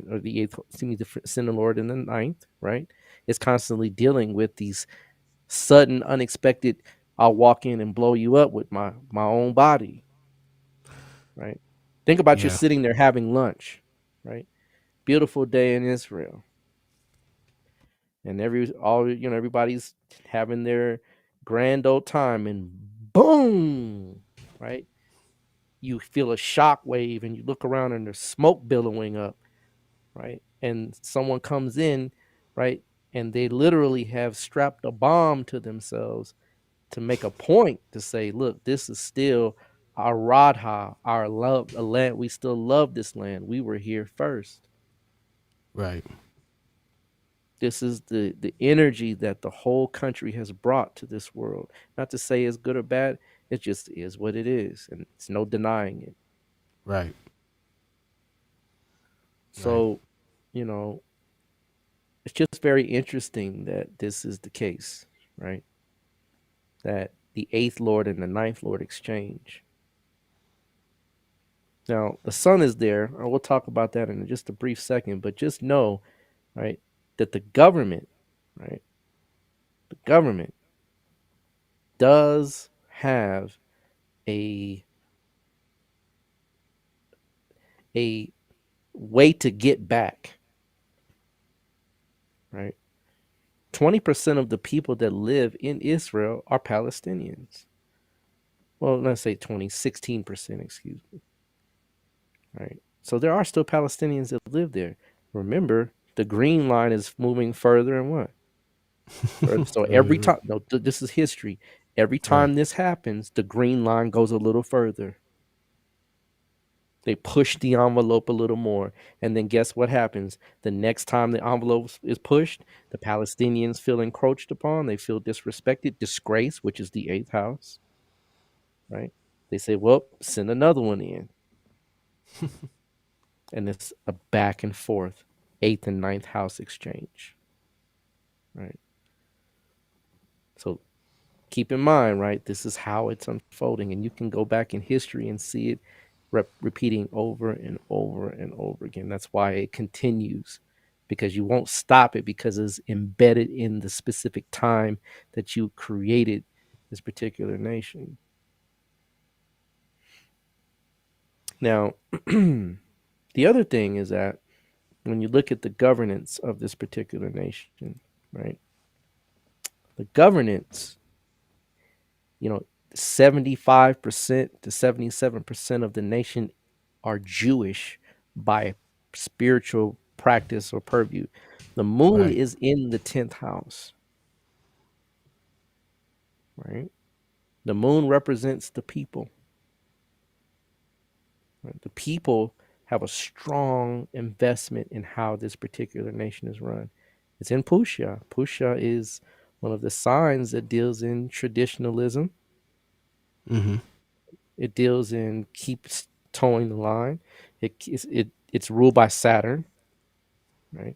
or the eighth, excuse me, the ascendant Lord in the ninth, right? Is constantly dealing with these sudden, unexpected. I'll walk in and blow you up with my own body, right? Think about you're Yeah. sitting there having lunch, right? Beautiful day in Israel, and everybody's having their grand old time, and boom, right? You feel a shock wave, and you look around, and there's smoke billowing up, right? And someone comes in, right, and they literally have strapped a bomb to themselves to make a point to say, look, this is still our Radha, our love, a land. We still love this land. We were here first. Right. This is the energy that the whole country has brought to this world. Not to say it's good or bad, it just is what it is, and it's no denying it. Right. Right. So, you know, it's just very interesting that this is the case, right? That the eighth Lord and the ninth Lord exchange. Now, the sun is there, and we'll talk about that in just a brief second, but just know, right, that the government, right, the government does have a a way to get back, right? 20% of the people that live in Israel are Palestinians. Well, let's say 16%, excuse me, right? So there are still Palestinians that live there. Remember, the green line is moving further and what? So every Further. time, no, this is history. Every Right. time this happens, the green line goes a little further. They push the envelope a little more. And then guess what happens? The next time the envelope is pushed, the Palestinians feel encroached upon. They feel disrespected, disgraced, which is the eighth house, right? They say, well, send another one in. And it's a back and forth, eighth and ninth house exchange, right? So keep in mind, right, this is how it's unfolding. And you can go back in history and see it repeating over and over and over again. That's why it continues, because you won't stop it, because it's embedded in the specific time that you created this particular nation. Now, the other thing is that when you look at the governance of this particular nation, right? The governance, 75% to 77% of the nation are Jewish by spiritual practice or purview. The moon Right. is in the 10th house, right? The moon represents the people. Right? The people have a strong investment in how this particular nation is run. It's in Pusha. Pusha is one of the signs that deals in traditionalism. Mm-hmm. It deals in keeps towing the line. It's ruled by Saturn, right?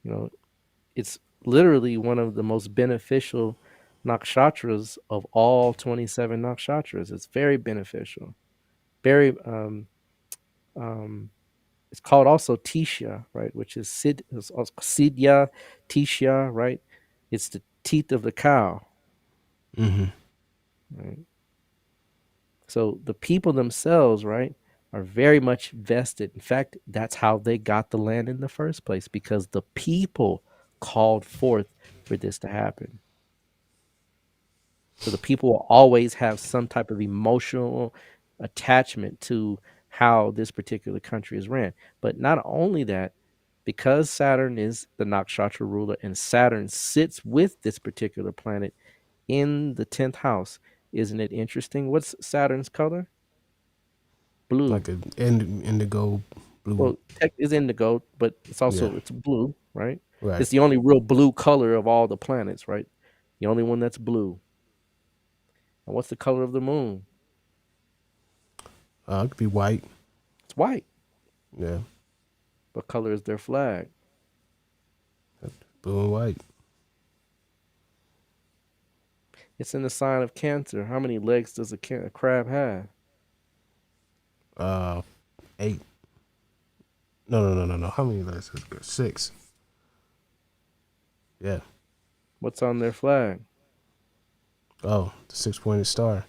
You know, it's literally one of the most beneficial nakshatras of all 27 nakshatras. It's very beneficial. Very it's called also Tisha, right? Which is Sidya, Tisha, right? It's the teeth of the cow, Mm-hmm. right? So the people themselves, right, are very much vested. In fact, that's how they got the land in the first place, because the people called forth for this to happen. So the people will always have some type of emotional attachment to how this particular country is ran. But not only that, because Saturn is the nakshatra ruler and Saturn sits with this particular planet in the 10th house, isn't it interesting? What's Saturn's color? Blue. Like a indigo blue. Well, tech is indigo, but it's Yeah. also it's blue, right? Right. It's the only real blue color of all the planets, right? The only one that's blue. And what's the color of the moon? It could be white. It's white. Yeah. What color is their flag? Blue and white. It's in the sign of Cancer. How many legs does a crab have? 8. No. How many legs is good? 6. Yeah. What's on their flag? Oh, the 6-pointed star.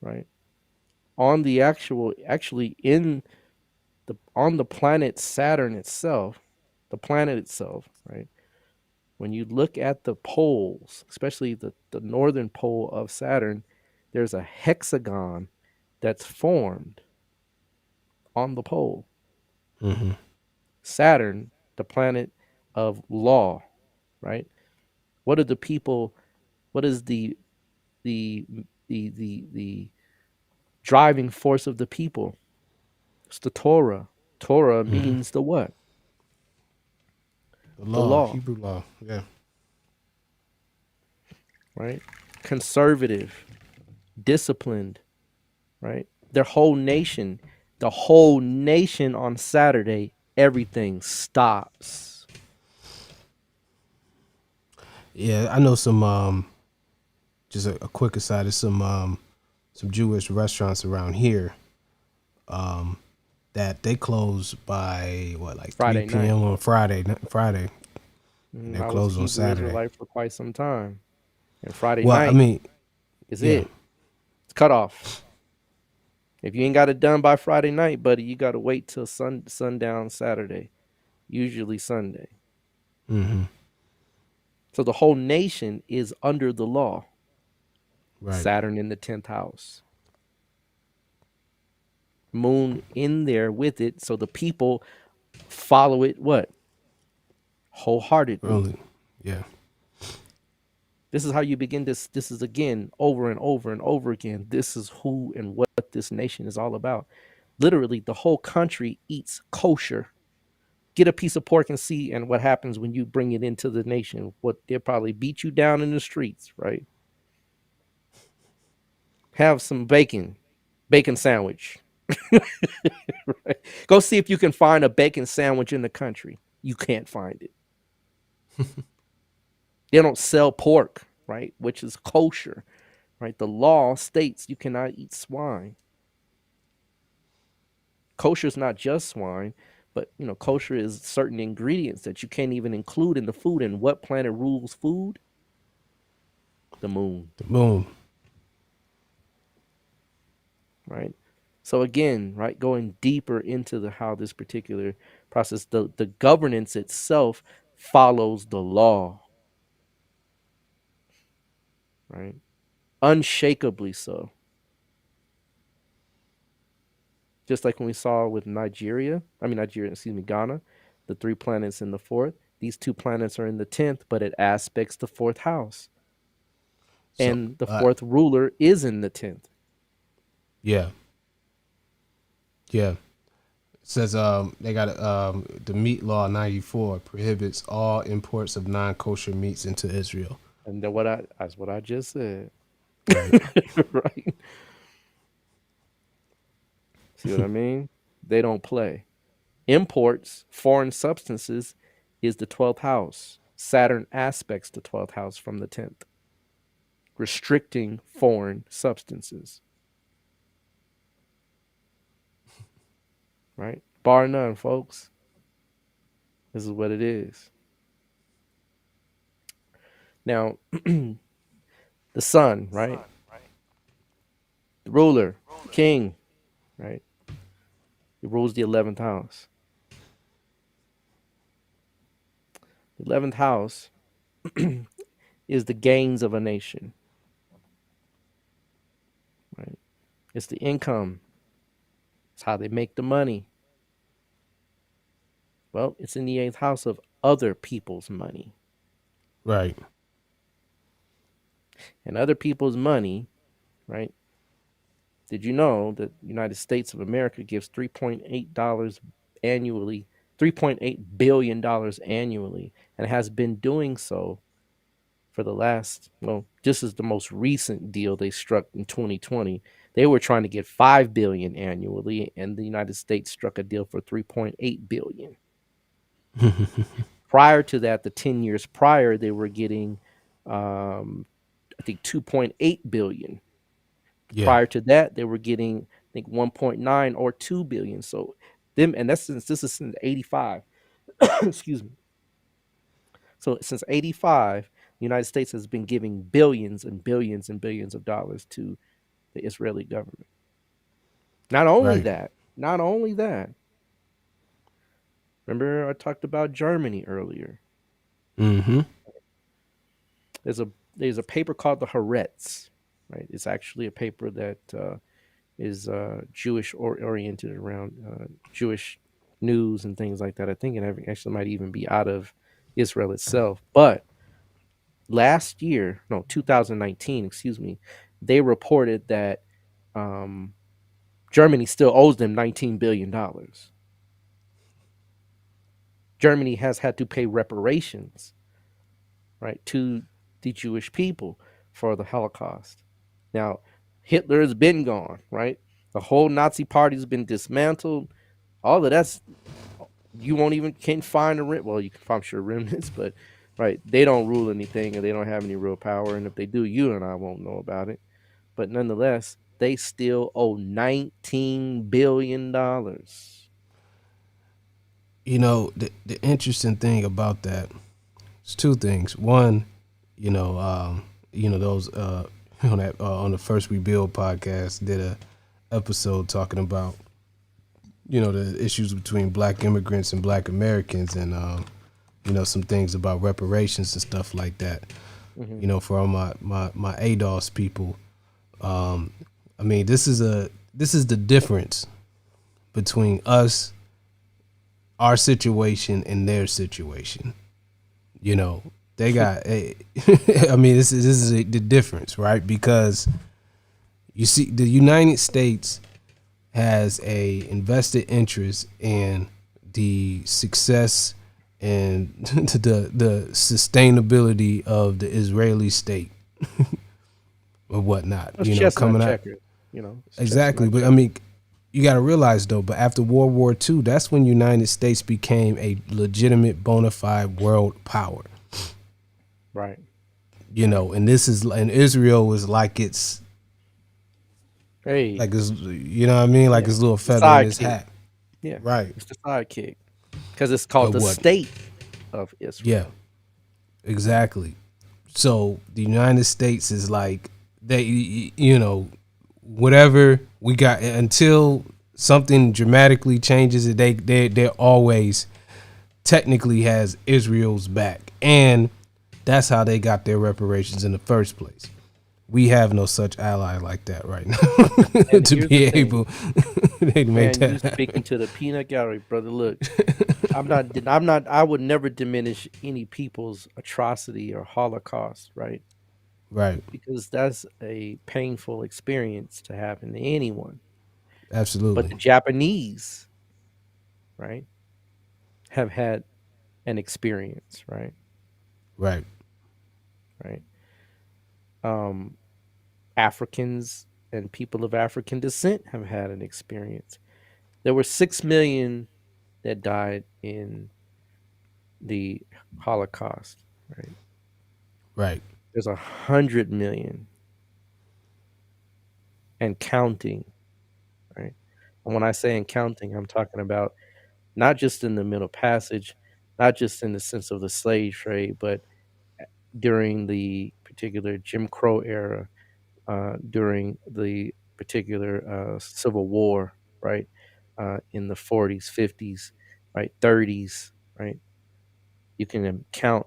Right. On the actually in the on the planet Saturn itself, the planet itself, right? When you look at the poles, especially the northern pole of Saturn, there's a hexagon that's formed on the pole. Mm-hmm. Saturn, the planet of law, right? What are the people? What is the driving force of the people? It's the Torah. Torah Mm-hmm. means the what? The The law, law, Hebrew law. Yeah. right? Conservative, disciplined, right? Their whole nation, the whole nation on Saturday, everything stops. Yeah, I know some. Just a quick aside. There's some Jewish restaurants around here. That they close by what, like Friday 3 night. p.m. on Friday. Friday, and they're I was a closed on Hebrew Saturday. Israelite for quite some time. And Friday Well, I night mean, is yeah. it. It's cut off. If you ain't got it done by Friday night, buddy, you got to wait till sundown Saturday, usually Sunday. Mm-hmm. So the whole nation is under the law. Right. Saturn in the 10th house. Moon in there with it. So the people follow it what? Wholeheartedly. Early. Yeah. This is how you begin this. This is again over and over and over again. This is who and what this nation is all about. Literally, the whole country eats kosher. Get a piece of pork and see, and what happens when you bring it into the nation. What they'll probably beat you down in the streets, right? Have some bacon sandwich. Right? Go see if you can find a bacon sandwich in the country. You can't find it. They don't sell pork, right? Which is kosher, right? The law states you cannot eat swine. Kosher is not just swine, but kosher is certain ingredients that you can't even include in the food. And what planet rules food? The moon, The moon. right? So again, right, going deeper into how this particular process, the governance itself follows the law, right? Unshakably so. Just like when we saw with Ghana, the 3 planets in the 4th. These 2 planets are in the 10th, but it aspects the 4th house. So And the 4th ruler is in the 10th. Yeah. It says they got the meat law 94 prohibits all imports of non-kosher meats into Israel. And then that's what I just said. Right. Right. See what I mean? They don't play. Imports, foreign substances, is the 12th house. Saturn aspects the 12th house from the 10th, restricting foreign substances. Right? Bar none, folks. This is what it is. Now, the sun, right? The ruler, the king, right? He rules the 11th house. The 11th house is the gains of a nation, right? It's the income. It's how they make the money. Well, it's in the 8th house of other people's money. Right. And other people's money, right? Did you know that the United States of America gives $3.8 annually, $3.8 billion annually, and has been doing so for the last, just as the most recent deal they struck in 2020. They were trying to get $5 billion annually, and the United States struck a deal for $3.8 billion. Prior to that, the 10 years prior, they were getting, I think, $2.8 billion. Yeah. Prior to that, they were getting, I think, 1.9 or 2 billion. So and this is since 85. Excuse me. So since 85, the United States has been giving billions and billions and billions of dollars to the Israeli government. Not only that, remember I talked about Germany earlier. Mm-hmm. There's a paper called the Haaretz, right? It's actually a paper that is Jewish oriented around Jewish news and things like that. I think it actually might even be out of Israel itself. But 2019, they reported that Germany still owes them $19 billion. Germany has had to pay reparations, right, to the Jewish people for the Holocaust. Now, Hitler has been gone, right? The whole Nazi party has been dismantled. All of that's, can't find you can find remnants, but right, they don't rule anything and they don't have any real power. And if they do, you and I won't know about it. But nonetheless, they still owe $19 billion. The interesting thing about that is 2 things. One, those on the First Rebuild podcast did a episode talking about the issues between black immigrants and black Americans, and some things about reparations and stuff like that. Mm-hmm. For all my ADOS people, this is the difference between us, our situation, and their situation. They got this is the difference, right? Because you see, the United States has a invested interest in the success and the sustainability of the Israeli state or whatnot. Coming out. Exactly, but you got to realize though. But after World War II, that's when United States became a legitimate, bona fide world power. Right. And Israel is like it's. Hey, like it's, like his little feather in his hat. Yeah, right. It's the sidekick because it's called the state of Israel. Yeah, exactly. So the United States is like they, whatever we got until something dramatically changes it, they're always technically has Israel's back, and that's how they got their reparations in the first place. We have no such ally like that right now to be able to make that. You speaking to the peanut gallery, brother. Look, I would never diminish any people's atrocity or Holocaust, right? Right. Because that's a painful experience to happen to anyone. But Absolutely. the Japanese, right, have had an experience, right? Right. Right. Um, Africans and people of African descent have had an experience. There were 6 million that died in the Holocaust, right? Right. There's 100 million and counting, right? And when I say and counting, I'm talking about not just in the Middle Passage, not just in the sense of the slave trade, but during the particular Jim Crow era, during the particular Civil War, right? In the 40s, 50s, right? 30s, right? You can count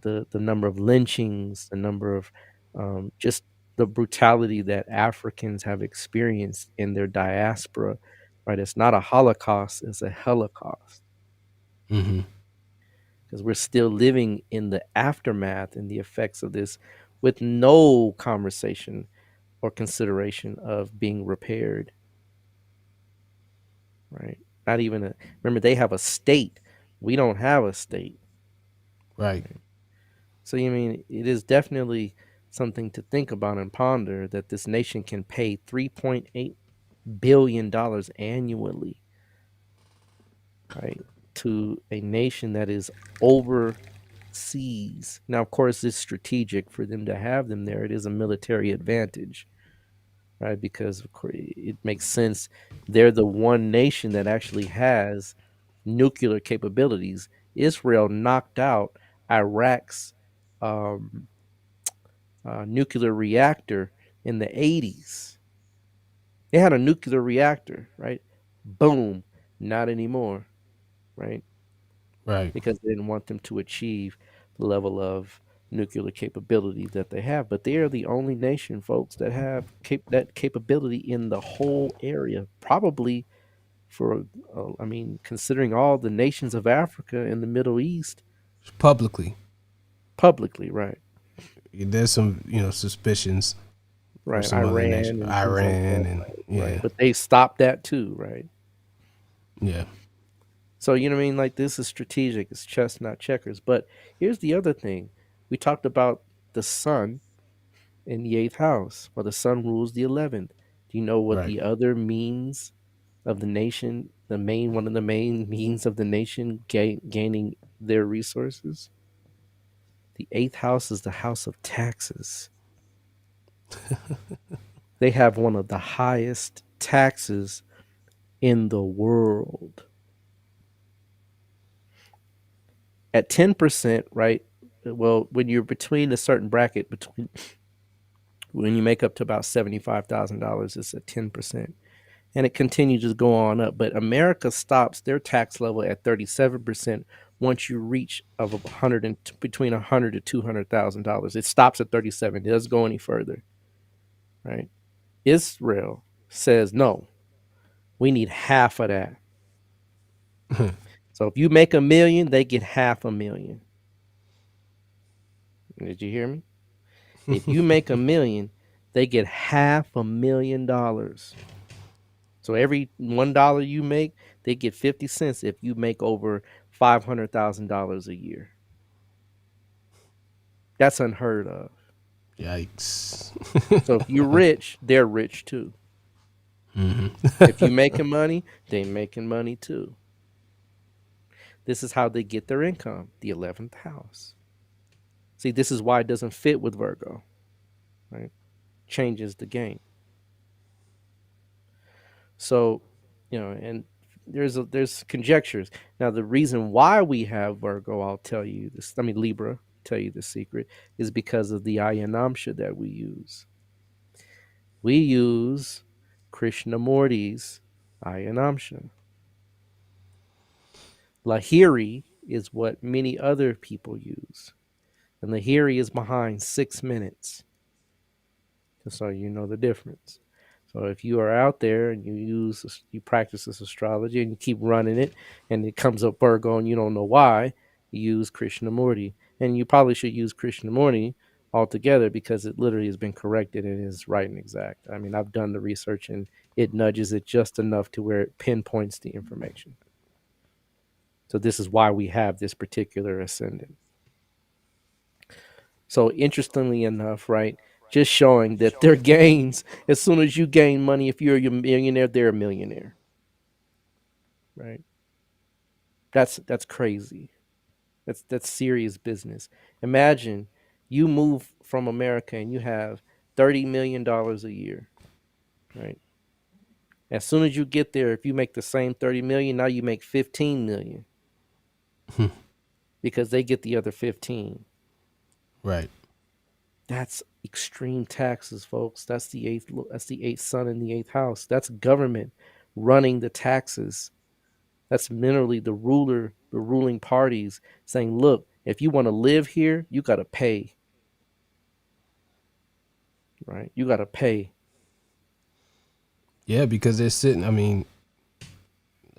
the number of lynchings, the number of just the brutality that Africans have experienced in their diaspora, right? It's not a Holocaust, it's a Holocaust Mm-hmm. because we're still living in the aftermath and the effects of this with no conversation or consideration of being repaired, right? Not even remember, they have a state. We don't have a state. Right. Right? So, you mean it is definitely something to think about and ponder that this nation can pay $3.8 billion annually, right, to a nation that is overseas. Now, of course, it's strategic for them to have them there. It is a military advantage, right? Because of course, it makes sense. They're the one nation that actually has nuclear capabilities. Israel knocked out Iraq's um, nuclear reactor in the 80s. They had a nuclear reactor, right? Boom, not anymore, right? Right. Because they didn't want them to achieve the level of nuclear capability that they have. But they are the only nation, folks, that have that capability in the whole area. Probably for, I mean, considering all the nations of Africa and the Middle East, Publicly. publicly, right? There's some, suspicions for Right, some other nation. Iran and things like Iran that, and right? yeah. Right, but they stopped that too, right? Yeah. So you know what I mean? Like this is strategic. It's chess, not checkers. But here's the other thing: we talked about the sun in the eighth house. Well, the sun rules the 11th. Do you know what Right. the other means of the nation? One of the main means of the nation gaining their resources. The eighth house is the house of taxes. They have one of the highest taxes in the world. At 10%, right? Well, when you're between a certain bracket, between when you make up to about $75,000, it's at 10%. And it continues to go on up. But America stops their tax level at 37% once you reach of between 100 to $200,000. It stops at 37. It doesn't go any further. Right? Israel says no. We need half of that. So if you make $1 million, they get $500,000. Did you hear me? If you make $1 million, they get $500,000. So every $1 you make, they get 50 cents if you make over $500,000 a year. That's unheard of. Yikes. So if you're rich, they're rich too. If you making money, they making money too. This is how they get their income, the 11th house. See, this is why it doesn't fit with Virgo, right? Changes the game. So, and there's conjectures. Now, the reason why we have Virgo, I'll tell you this. I mean, Libra, tell you the secret, is because of the Ayanamsha that we use. We use Krishnamurti's Ayanamsha. Lahiri is what many other people use. And Lahiri is behind 6 minutes. Just so you know the difference. So if you are out there and you practice this astrology and you keep running it and it comes up Virgo and you don't know why, you use Krishnamurti. And you probably should use Krishnamurti altogether because it literally has been corrected and is right and exact. I mean, I've done the research and it nudges it just enough to where it pinpoints the information. So this is why we have this particular ascendant. So interestingly enough, right, just showing that their gains, as soon as you gain money, if you're a millionaire, they're a millionaire. Right? That's crazy. That's serious business. Imagine you move from America and you have $30 million a year. Right? As soon as you get there, if you make the same 30 million, now you make 15 million. Because they get the other 15. Right. That's extreme taxes, folks. That's the eighth sun in the eighth house. That's government running the taxes. That's literally the ruling parties saying, look, if you want to live here, you got to pay. Right? You got to pay. Yeah, because they're sitting. I mean,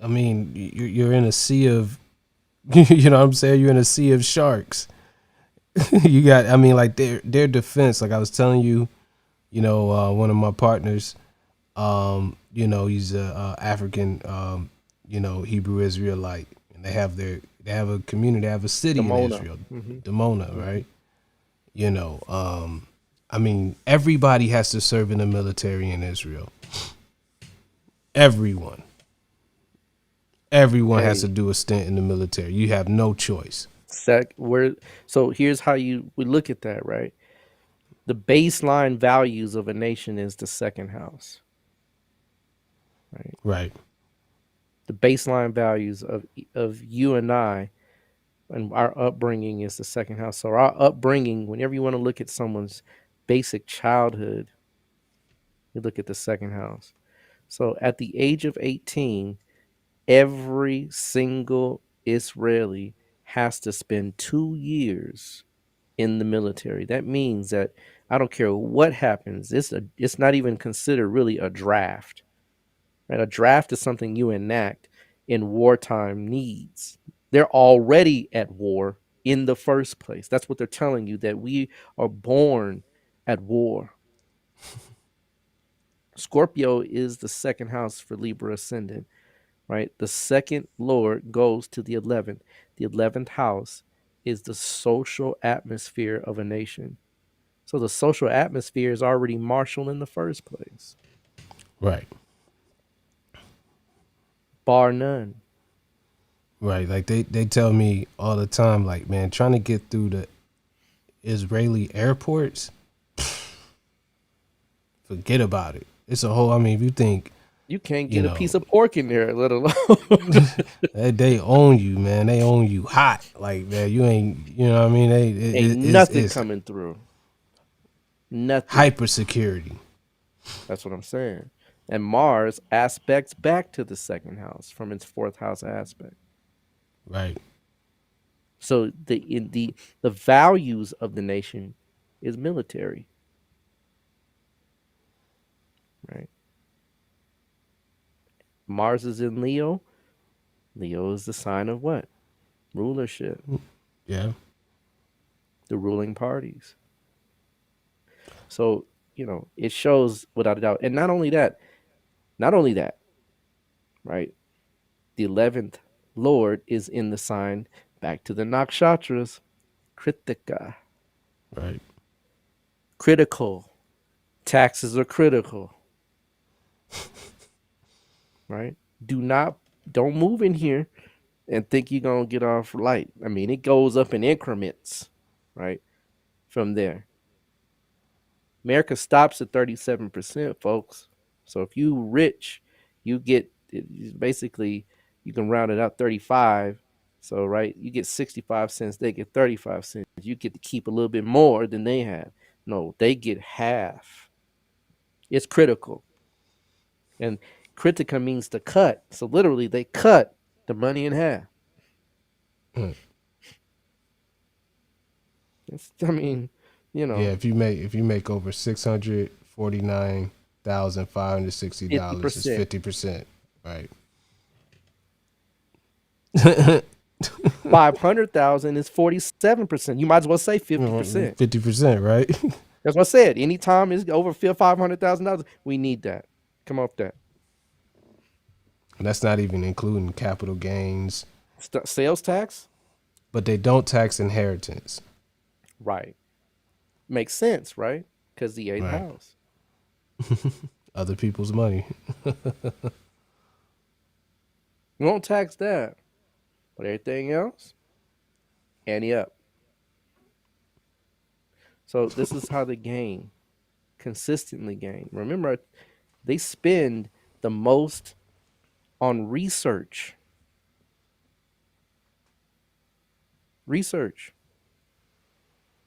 you're in a sea of, you know what I'm saying? You're in a sea of sharks. You got, I mean, like their defense. Like I was telling you, you know, one of my partners, you know, he's a African, you know, Hebrew Israelite, and they have a community, they have a city Dimona. in Israel, Dimona, right? You know, I mean, everybody has to serve in the military in Israel. Everyone has to do a stint in the military. You have no choice. So here's how we look at that, right? The baseline values of a nation is the second house. Right. The baseline values of you and I and our upbringing is the second house. So our upbringing, whenever you want to look at someone's basic childhood, you look at the second house. So at the age of 18, every single Israeli has to spend 2 years in the military. That means that I don't care what happens. It's not even considered really a draft. Right? A draft is something you enact in wartime needs. They're already at war in the first place. That's what they're telling you, that we are born at war. Scorpio is the second house for Libra ascendant, right? The second lord goes to the 11th. The 11th house is the social atmosphere of a nation. So the social atmosphere is already martial in the first place. Right. Bar none. Right. Like they tell me all the time, like, man, trying to get through the Israeli airports, forget about it. It's a whole, I mean, if you think You can't get a piece of pork in there, let alone. they own you, man. They own you hot. Like, man, you ain't, you know what I mean? Ain't nothing coming through. Nothing. Hyper security. That's what I'm saying. And Mars aspects back to the second house from its fourth house aspect. Right. So the values of the nation is military. Right. Mars is in Leo. Leo is the sign of what? Rulership. Yeah. The ruling parties. So, you know, it shows without a doubt. And not only that, right? The 11th Lord is in the sign back to the Nakshatras, Kritika. Right. Critical. Taxes are critical. Right? Don't move in here and think you're going to get off light. I mean, it goes up in increments, right? From there. America stops at 37%, folks. So if you rich, you get basically, you can round it out 35. So, right, you get 65 cents, they get 35 cents. You get to keep a little bit more than they have. No, they get half. It's critical. And critica means to cut. So literally they cut the money in half. Hmm. I mean, you know, Yeah, if you make over $649,560, it's 50%. 50%. Right. 500,000 is 47%. You might as well say 50%. 50%, right? That's what I said. Anytime it's over $500,000, we need that. Come off that. And that's not even including capital gains. Sales tax? But they don't tax inheritance. Right. Makes sense, right? Because the eighth Right. house. Other people's money. We won't tax that. But everything else, ante up. So this is how they gain, consistently gain. Remember, they spend the most on research. Research.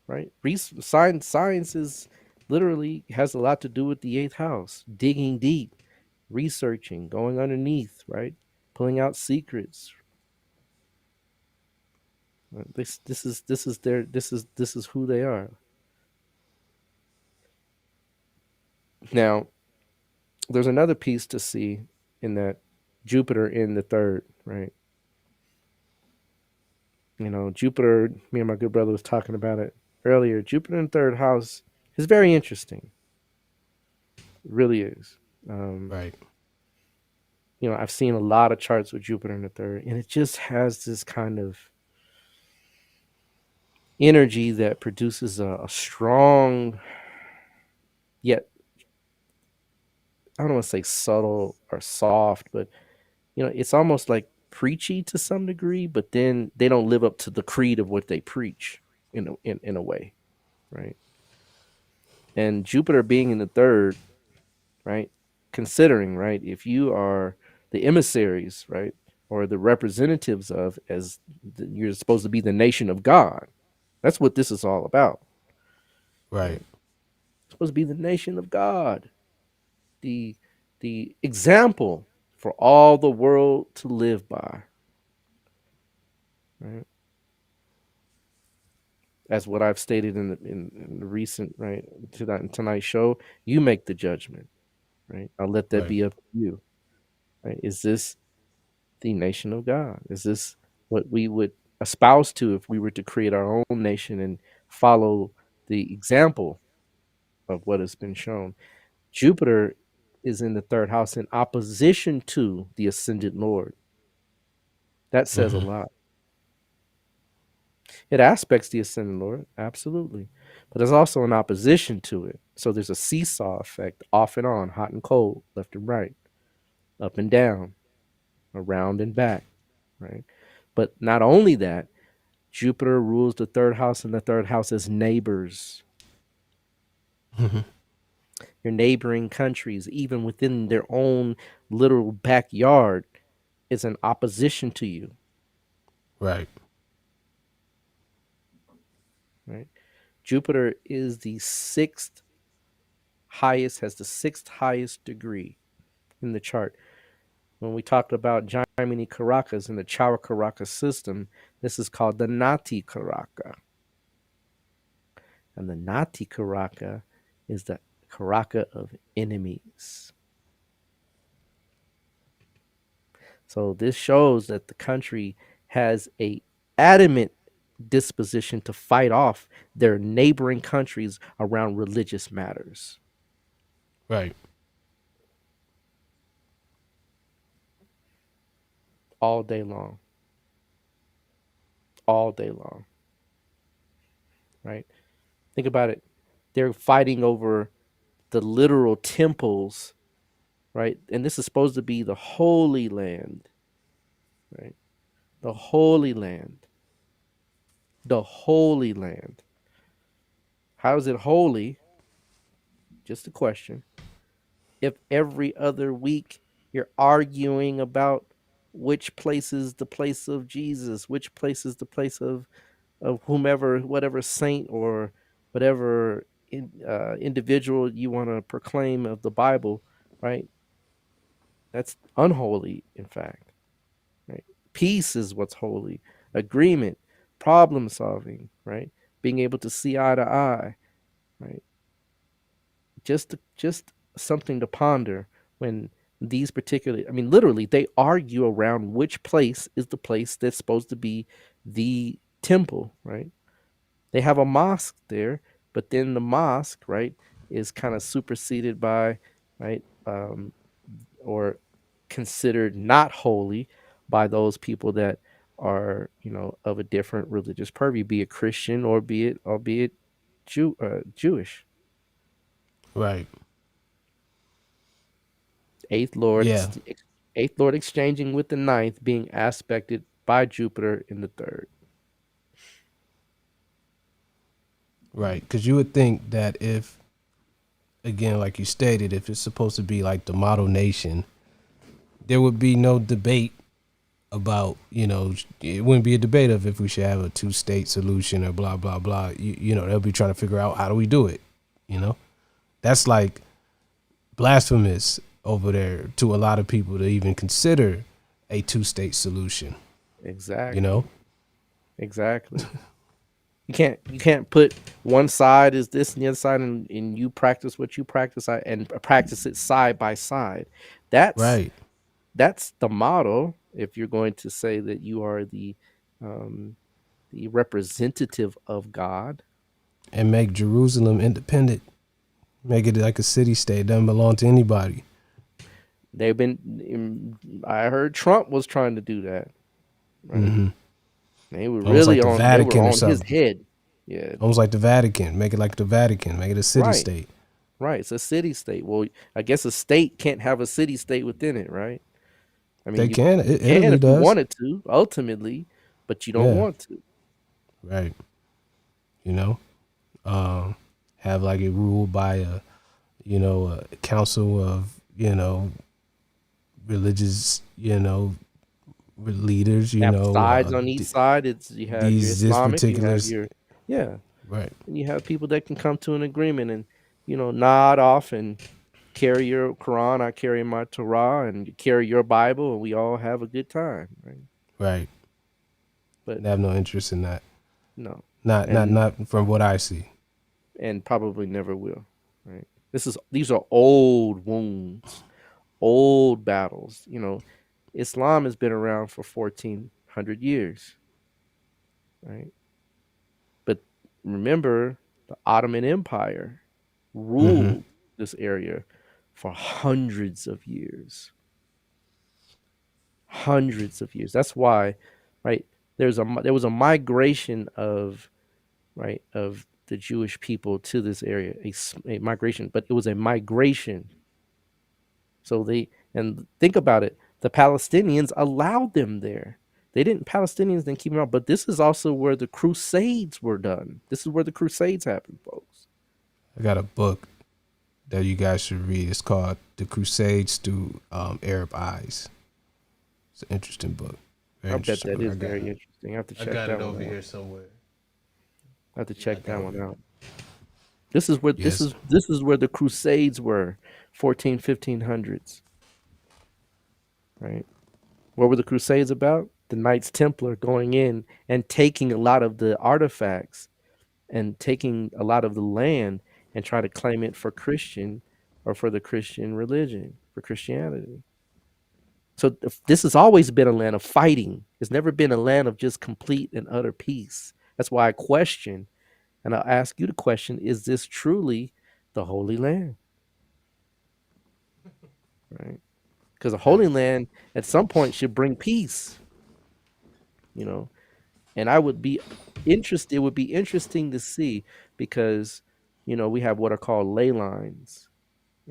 Right? Science is literally has a lot to do with the eighth house. Digging deep, researching, going underneath, right? Pulling out secrets. This is who they are. Now, there's another piece to see in that Jupiter in the third, right? You know, Jupiter, me and my good brother was talking about it earlier. Jupiter in third house is very interesting. It really is. Right. You know, I've seen a lot of charts with Jupiter in the third, and it just has this kind of energy that produces a strong, yet I don't want to say subtle or soft, but you know, it's almost like preachy to some degree, but then they don't live up to the creed of what they preach in a way, right? And Jupiter being in the third, right? Considering, right, if you are the emissaries, right, or the representatives of, you're supposed to be the nation of God. That's what this is all about. Right. It's supposed to be the nation of God, the example for all the world to live by, right? As what I've stated in the recent, right, tonight's show, you make the judgment, right? I'll let that Right. be up to you. Right? Is this the nation of God? Is this what we would espouse to if we were to create our own nation and follow the example of what has been shown? Jupiter is in the third house in opposition to the ascendant Lord. That says a lot. It aspects the ascendant Lord, absolutely. But there's also an opposition to it. So there's a seesaw effect, off and on, hot and cold, left and right, up and down, around and back, right? But not only that, Jupiter rules the third house, and the third house is neighbors. Your neighboring countries, even within their own literal backyard, is an opposition to you. Right. Right. Jupiter is the sixth highest, has the sixth highest degree in the chart. When we talked about Jaimini Karakas in the Chawa Karaka system, this is called the Nati Karaka. And the Nati Karaka is the Karaka of enemies. So this shows that the country has a adamant disposition to fight off their neighboring countries around religious matters. Right. All day long. All day long. Right? Think about it. They're fighting over the literal temples, right? And this is supposed to be the Holy Land, right? The Holy Land. The Holy Land. How is it holy? Just a question. If every other week you're arguing about which place is the place of Jesus, which place is the place of whomever, whatever saint or whatever individual you want to proclaim of the Bible, right? That's unholy, in fact, right? Peace is what's holy, agreement, problem solving, right? Being able to see eye to eye, right? Just something to ponder when these particular, I mean, literally, they argue around which place is the place that's supposed to be the temple, right? They have a mosque there, but then the mosque, right, is kind of superseded by, right, or considered not holy by those people that are, of a different religious purview, be it Christian or be it Jewish. Right. Eighth Lord, Yeah. eighth Lord exchanging with the ninth, being aspected by Jupiter in the third. Right. Because you would think that if, again, like you stated, if it's supposed to be like the model nation, there would be no debate about, it wouldn't be a debate of if we should have a 2-state solution or blah, blah, blah. They'll be trying to figure out how do we do it, That's like blasphemous over there to a lot of people to even consider a 2-state solution. Exactly. Exactly. You can't put one side is this and the other side, and you practice what you practice and practice it side by side. Right. That's the model. If you're going to say that you are the representative of God, And make Jerusalem independent, make it like a city state, doesn't belong to anybody. I heard Trump was trying to do that. Right? Mm-hmm. They were Almost really like the on. Vatican They were or on his something. head. Yeah, Almost like the Vatican. Make it like the Vatican. Make it a city state. Right. It's a city state. Well, I guess a state can't have a city state within it, right? I mean, They you can. can Italy if you does. wanted to, ultimately, but you don't Yeah. want to. Right. Have like it ruled by a council of, religious, leaders, Have sides on each side. You have your this Islamic, you particular, have your right. and you have people that can come to an agreement and nod off and carry your Quran, I carry my Torah, and you carry your Bible, and we all have a good time, right? Right. But I have no interest in that. no, Not from what I see. and probably never will, right? These are old wounds, old battles. Islam has been around for 1400 years, right? But remember, the Ottoman Empire Mm-hmm. ruled this area for hundreds of years. Hundreds of years. That's why, right? There was a migration of, right, of the Jewish people to this area, a migration, but it was a migration. So and think about it, the Palestinians allowed them there. Palestinians didn't keep them out, but this is also where the Crusades were done. This is where the Crusades happened, folks. I got a book that you guys should read. It's called The Crusades Through Arab Eyes. It's an interesting book. I bet that is very interesting. I have to check that one out. I got it over here somewhere. I have to check that one out. This is where Yes. this is where the Crusades were, 1500s. Right? What were the Crusades about? The Knights Templar going in and taking a lot of the artifacts and taking a lot of the land and try to claim it for Christian or for the Christian religion, for Christianity. So this has always been a land of fighting. It's never been a land of just complete and utter peace. That's why I question, and I'll ask you the question, is this truly the Holy Land? Right? Because the Holy Land at some point should bring peace. And I would be interested, it would be interesting to see, because, we have what are called ley lines.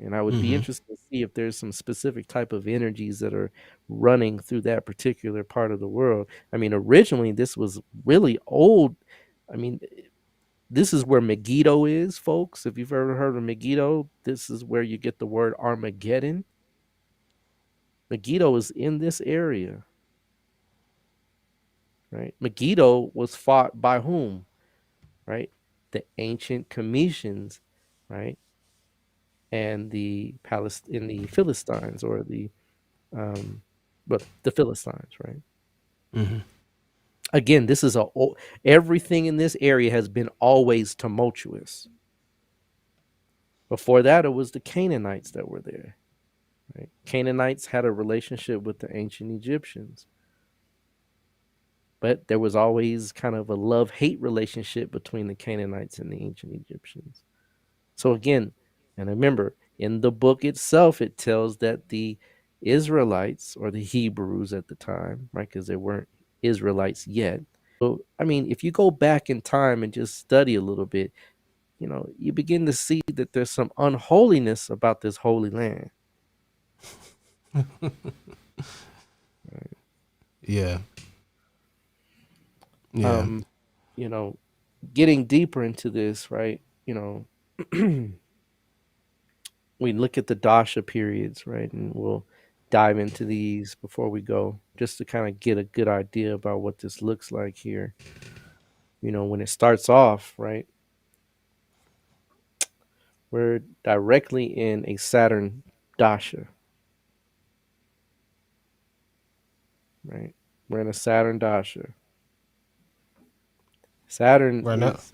And I would be interested to see if there's some specific type of energies that are running through that particular part of the world. I mean, originally this was really old. I mean, this is where Megiddo is, folks. If you've ever heard of Megiddo, this is where you get the word Armageddon. Megiddo is in this area, right? Megiddo was fought by whom, right? The ancient Cometians right? And in the Philistines, or but the Philistines, right? Mm-hmm. Again, this is everything in this area has been always tumultuous. Before that, it was the Canaanites that were there. Right? Canaanites had a relationship with the ancient Egyptians, but there was always kind of a love-hate relationship between the Canaanites and the ancient Egyptians. So again, and remember, in the book itself, it tells that the Israelites, or the Hebrews at the time, right, because they weren't Israelites yet. So, I mean, if you go back in time and just study a little bit, you begin to see that there's some unholiness about this holy land. Yeah. Yeah. Um, you know, getting deeper into this, right? We look at the Dasha periods, right? And we'll dive into these before we go, just to kind of get a good idea about what this looks like here. When it starts off, right, we're directly in a Saturn Dasha, right? We're in a Saturn Dasha. Saturn Right now. is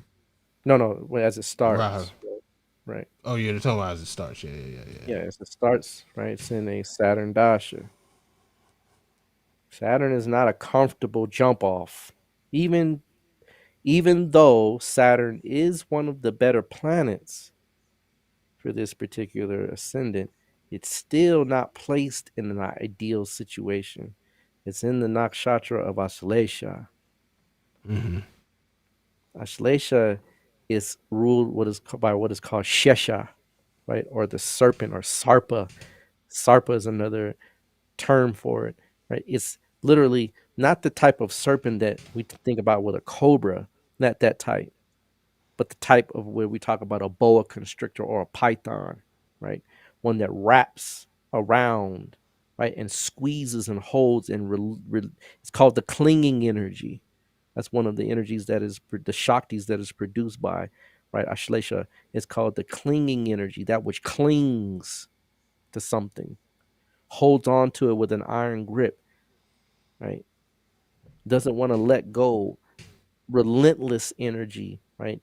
no, as it Rahu. starts, right? Oh, yeah, they're talking about as it starts. Yeah, yeah, yeah, Yeah, as it starts, right? It's in a Saturn Dasha. Saturn is not a comfortable jump off. Even even though Saturn is one of the better planets for this particular ascendant, it's still not placed in an ideal situation. It's in the nakshatra of Ashlesha. yeah. Mm-hmm. Ashlesha is ruled by what is called Shesha, right? Or the serpent, or Sarpa. Sarpa is another term for it, right? It's literally not the type of serpent that we think about with a cobra, not that type, but the type of where we talk about a boa constrictor or a python, right? One that wraps around, right, and squeezes and holds, and it's called the clinging energy. That's one of the energies that is the shaktis that is produced by, right, Ashlesha. It's called the clinging energy, that which clings to something, holds on to it with an iron grip, right? Doesn't want to let go. Relentless energy, right?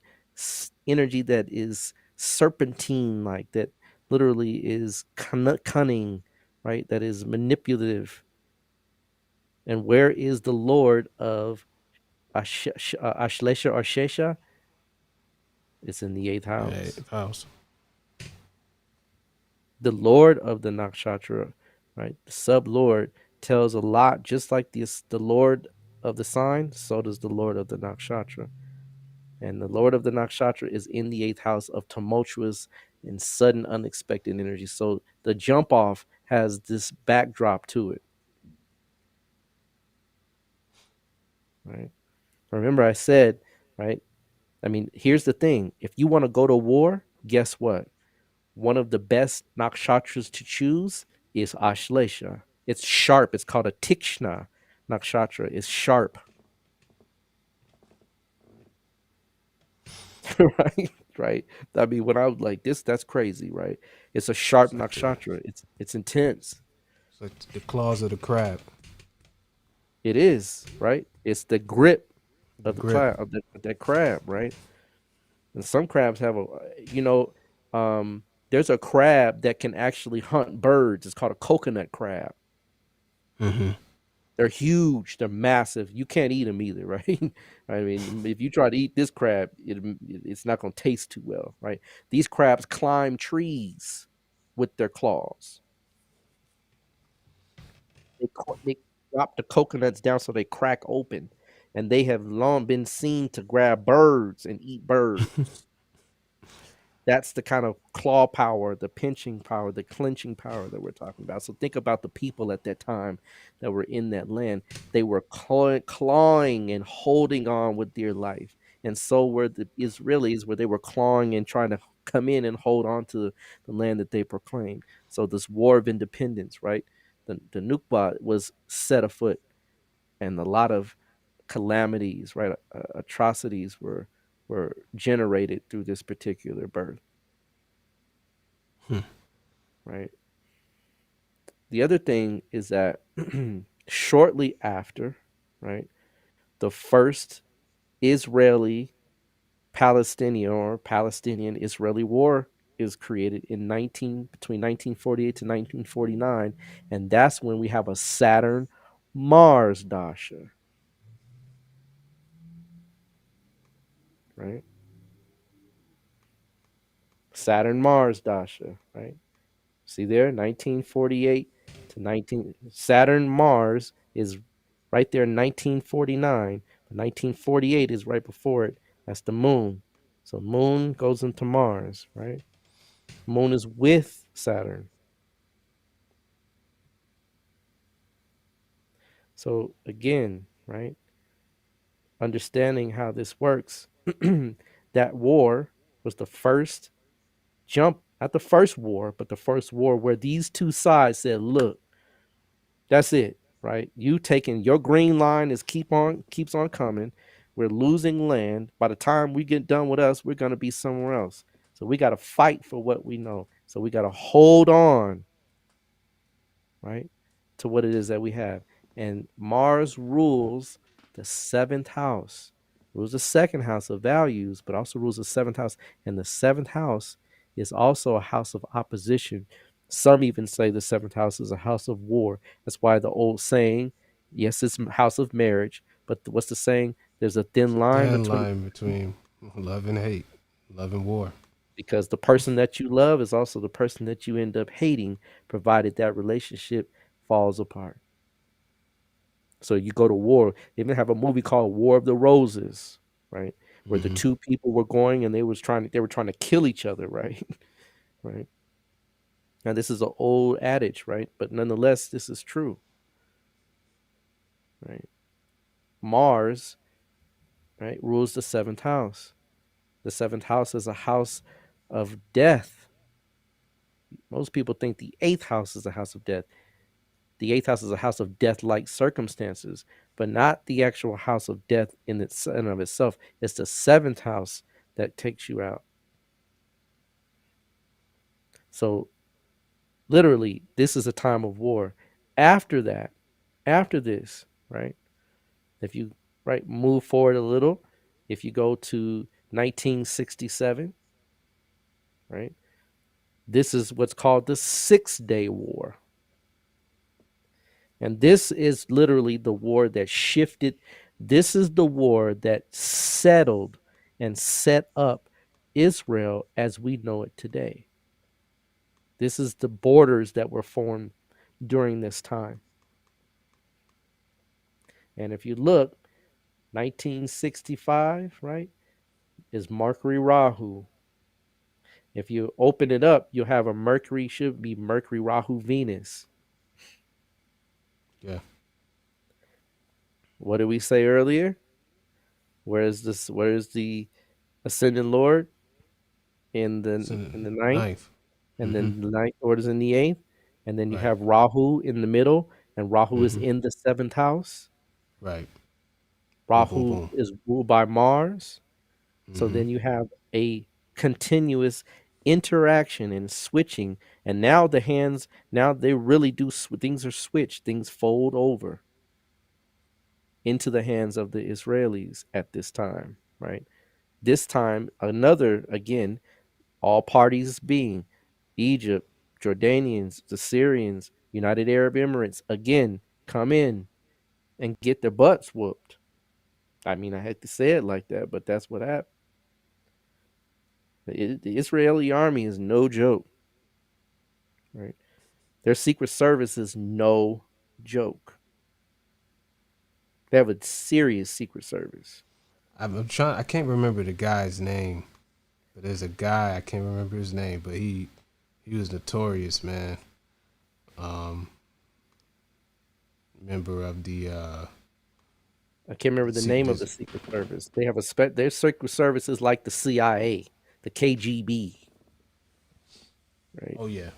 Energy that is serpentine like, that literally is cunning, right? That is manipulative. And where is the Lord of Ashlesha or Shesha? It's in the 8th Yeah, house. house. The Lord of the Nakshatra, right? The sub Lord tells a lot, just like the Lord of the sign, so does the Lord of the Nakshatra. And the Lord of the Nakshatra is in the 8th house of tumultuous and sudden unexpected energy. So the jump off has this backdrop to it, right? Remember, I said, right? I mean, here's the thing. If you want to go to war, guess what? One of the best nakshatras to choose is Ashlesha. It's sharp. It's called a Tikshna nakshatra. It's sharp, right? Right. I mean, when I was like this, that's crazy, right? It's a sharp It's like nakshatra. It's intense. the claws of the crab. It is, right? It's the grip The of the grip. crab, of that crab, right? And some crabs have you know, there's a crab that can actually hunt birds. It's called a coconut crab. Mm-hmm. They're huge. They're massive. You can't eat them either, right? I mean, if you try to eat this crab, it's not going to taste too well, right? These crabs climb trees with their claws. They drop the coconuts down so they crack open, and they have long been seen to grab birds and eat birds. That's the kind of claw power, the pinching power, the clenching power that we're talking about. So think about the people at that time that were in that land. They were clawing and holding on with dear life. And so were the Israelis, where they were clawing and trying to come in and hold on to the land that they proclaimed. So this war of independence, right? The Nukba was set afoot, and a lot of calamities, right? Atrocities were generated through this particular birth. right? The other thing is that shortly after, right, the first Israeli Palestinian Israeli war is created in 1948 to 1949, and that's when we have a Saturn Mars dasha, right? Saturn Mars dasha, right? See there, 1948 to 19 Saturn Mars is right there in 1949. 1948 is right before it. That's the moon. So moon goes into Mars, right? Moon is with Saturn. So again, right? Understanding how this works, that war was the first jump, not the first war, but the first war where these two sides said, look, that's it, right? You taking your green line is keeps on coming. We're losing land. By the time we get done with us, we're gonna be somewhere else. So we gotta fight for what we know. So we gotta hold on, right, to what it is that we have. And Mars rules the seventh house, rules the second house of values, but also rules the seventh house. And the seventh house is also a house of opposition. Some even say the seventh house is a house of war. That's why the old saying, yes, it's a house of marriage, but what's the saying? There's a It's thin a line thin between, line between love and hate, love and war. because the person that you love is also the person that you end up hating, provided that relationship falls apart. So you go to war. They even have a movie called War of the Roses, right? Where the Hmm. two people were going and they were trying to kill each other, right? Right. Now this is an old adage, right? But nonetheless, this is true, right? Mars, right, rules the seventh house. The seventh house is a house of death. Most people think the eighth house is a house of death. The eighth house is a house of death-like circumstances, but not the actual house of death in its and of itself. It's the seventh house that takes you out. So literally, this is a time of war. After that, after this, right? If you right move forward a little, if you go to 1967, right? This is what's called the 6-Day War. And this is literally the war that shifted. This is the war that settled and set up Israel as we know it today. This is the borders that were formed during this time. And if you look, 1965, right, is Mercury Rahu. If you open it up, you'll have a Mercury, should be Mercury Rahu Venus. Yeah. What did we say earlier? Where is this? Where is the ascendant Lord? In It's the in in the the ninth, ninth. and Hmm. then the ninth Lord is in the eighth, and then you Right. have Rahu in the middle, and Rahu is Hmm. in the seventh house. Right. Boom, boom, Rahu boom. is ruled by Mars. So Hmm. then you have a continuous interaction and switching. And now the hands, now they really do, things are switched, things fold over into the hands of the Israelis at this time, right? This time, another, again, all parties being Egypt, Jordanians, the Syrians, United Arab Emirates, again, come in and get their butts whooped. I mean, I had to say it like that, but that's what happened. The Israeli army is no joke, right? Their secret service is no joke. They have a serious secret service. I'm trying. I can't remember the guy's name, but there's a guy I can't remember his name, but he was notorious, man. Um, Member of the I can't remember the name of the this. secret service. They have their secret service is like the CIA, the KGB, right? Oh yeah.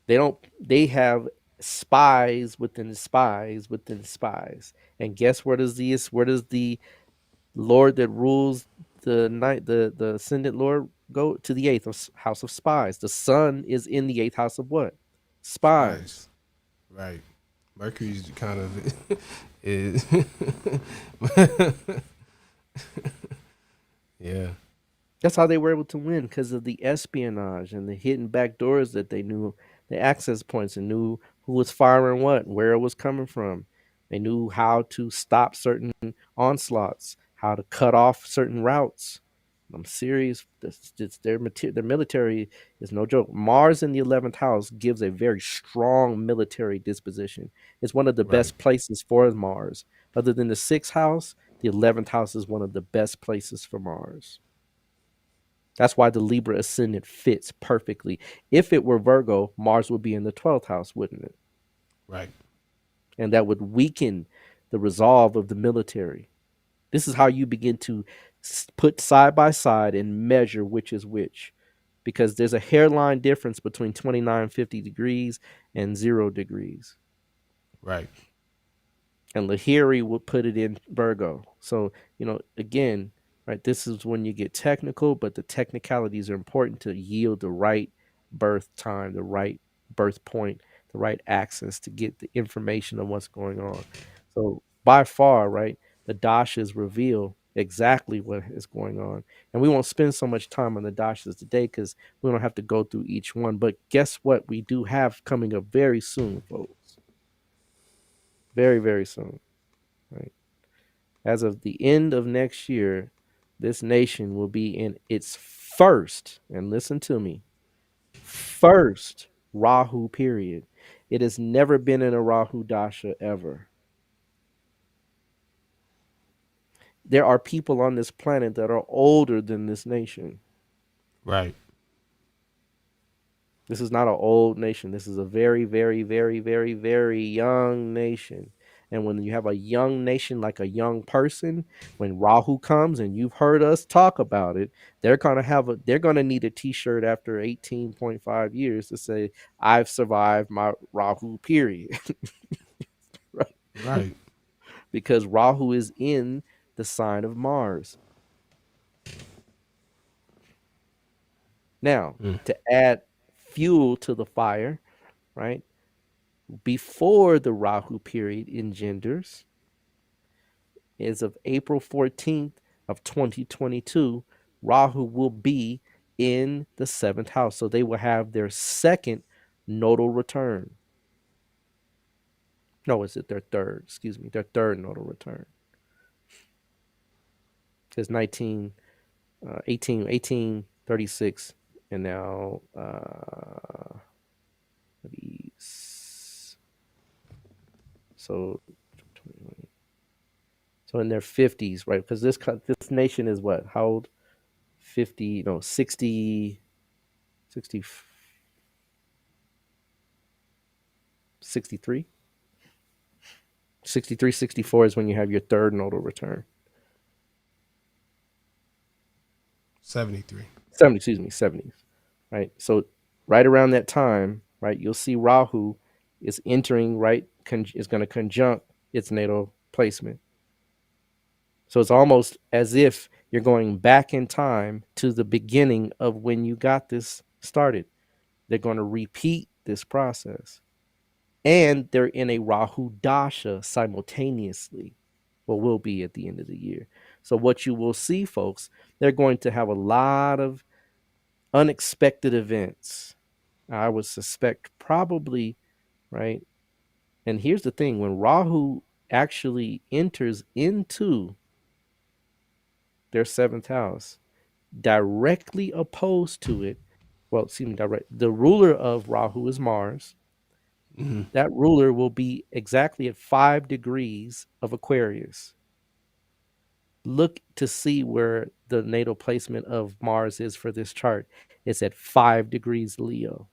They have spies within spies within spies. And guess where does the Lord that rules the night, the ascendant Lord go to the house of spies. The sun is in the eighth house of what? Spies. Spies. Right. Mercury's kind of is. Yeah. That's how they were able to win, because of the espionage and the hidden back doors that they knew, the access points, and knew who was firing what, where it was coming from. They knew how to stop certain onslaughts, how to cut off certain routes. I'm serious. Their military is no joke. Mars in the 11th house gives a very strong military disposition. It's one of the Right. best places for Mars. Other than the 6th house, the 11th house is one of the best places for Mars. That's why the Libra ascendant fits perfectly. If it were Virgo, Mars would be in the 12th house, wouldn't it? Right. And that would weaken the resolve of the military. This is how you begin to put side by side and measure which is which, because there's a hairline difference between 2950 degrees and 0 degrees. Right. And Lahiri would put it in Virgo. So, again, right, this is when you get technical, but the technicalities are important to yield the right birth time, the right birth point, the right access to get the information on what's going on. So by far, right, the dashas reveal exactly what is going on. And we won't spend so much time on the dashas today because we don't have to go through each one. But guess what? We do have coming up very soon, folks. Very, very soon. Right. As of the end of next year, this nation will be in its first, and listen to me, first Rahu period. It has never been in a Rahu Dasha ever. There are people on this planet that are older than this nation. Right. This is not an old nation. This is a very, very, very, very, very young nation. And when you have a young nation, like a young person, when Rahu comes, and you've heard us talk about it, they're gonna need a T-shirt after 18.5 years to say, "I've survived my Rahu period," right? Right. Because Rahu is in the sign of Mars. Now, to add fuel to the fire, right? Before the Rahu period engenders, as of April 14th of 2022, Rahu will be in the 7th house. So they will have their second nodal return. No, is it their third? Excuse me, their third nodal return. It's 1836, and now so in their 50s, right? Because this nation is what? How old? 50, no, 60, 60, 63? 63, 64 is when you have your third nodal return. 73. 70, excuse me, 70s, right? So right around that time, right, you'll see Rahu is entering, right, is going to conjunct its natal placement. So it's almost as if you're going back in time to the beginning of when you got this started. They're going to repeat this process. And they're in a Rahu Dasha simultaneously, or will be at the end of the year. So what you will see, folks, they're going to have a lot of unexpected events. I would suspect probably, right? And here's the thing, when Rahu actually enters into their 7th house, directly opposed to it, well, excuse me, the ruler of Rahu is Mars. That ruler will be exactly at 5 degrees of Aquarius. Look to see where the natal placement of Mars is for this chart. It's at 5 degrees Leo.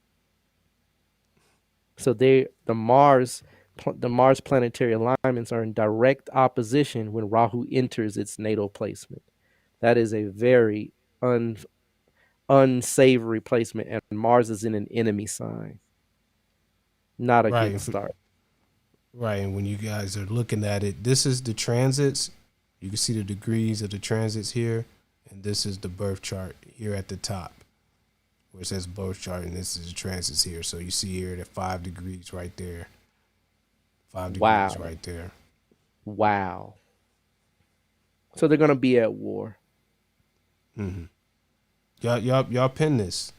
So the Mars planetary alignments are in direct opposition when Rahu enters its natal placement. That is a very unsavory placement, and Mars is in an enemy sign. Not a Right. good start. Right. And when you guys are looking at it, this is the transits. You can see the degrees of the transits here. and this is the birth chart here at the top, where it says birth chart, and this is the transits here. So you see here that 5 degrees right there. 5 degrees Wow. right there. Wow. So they're gonna be at war. Mm-hmm. Y'all pin this.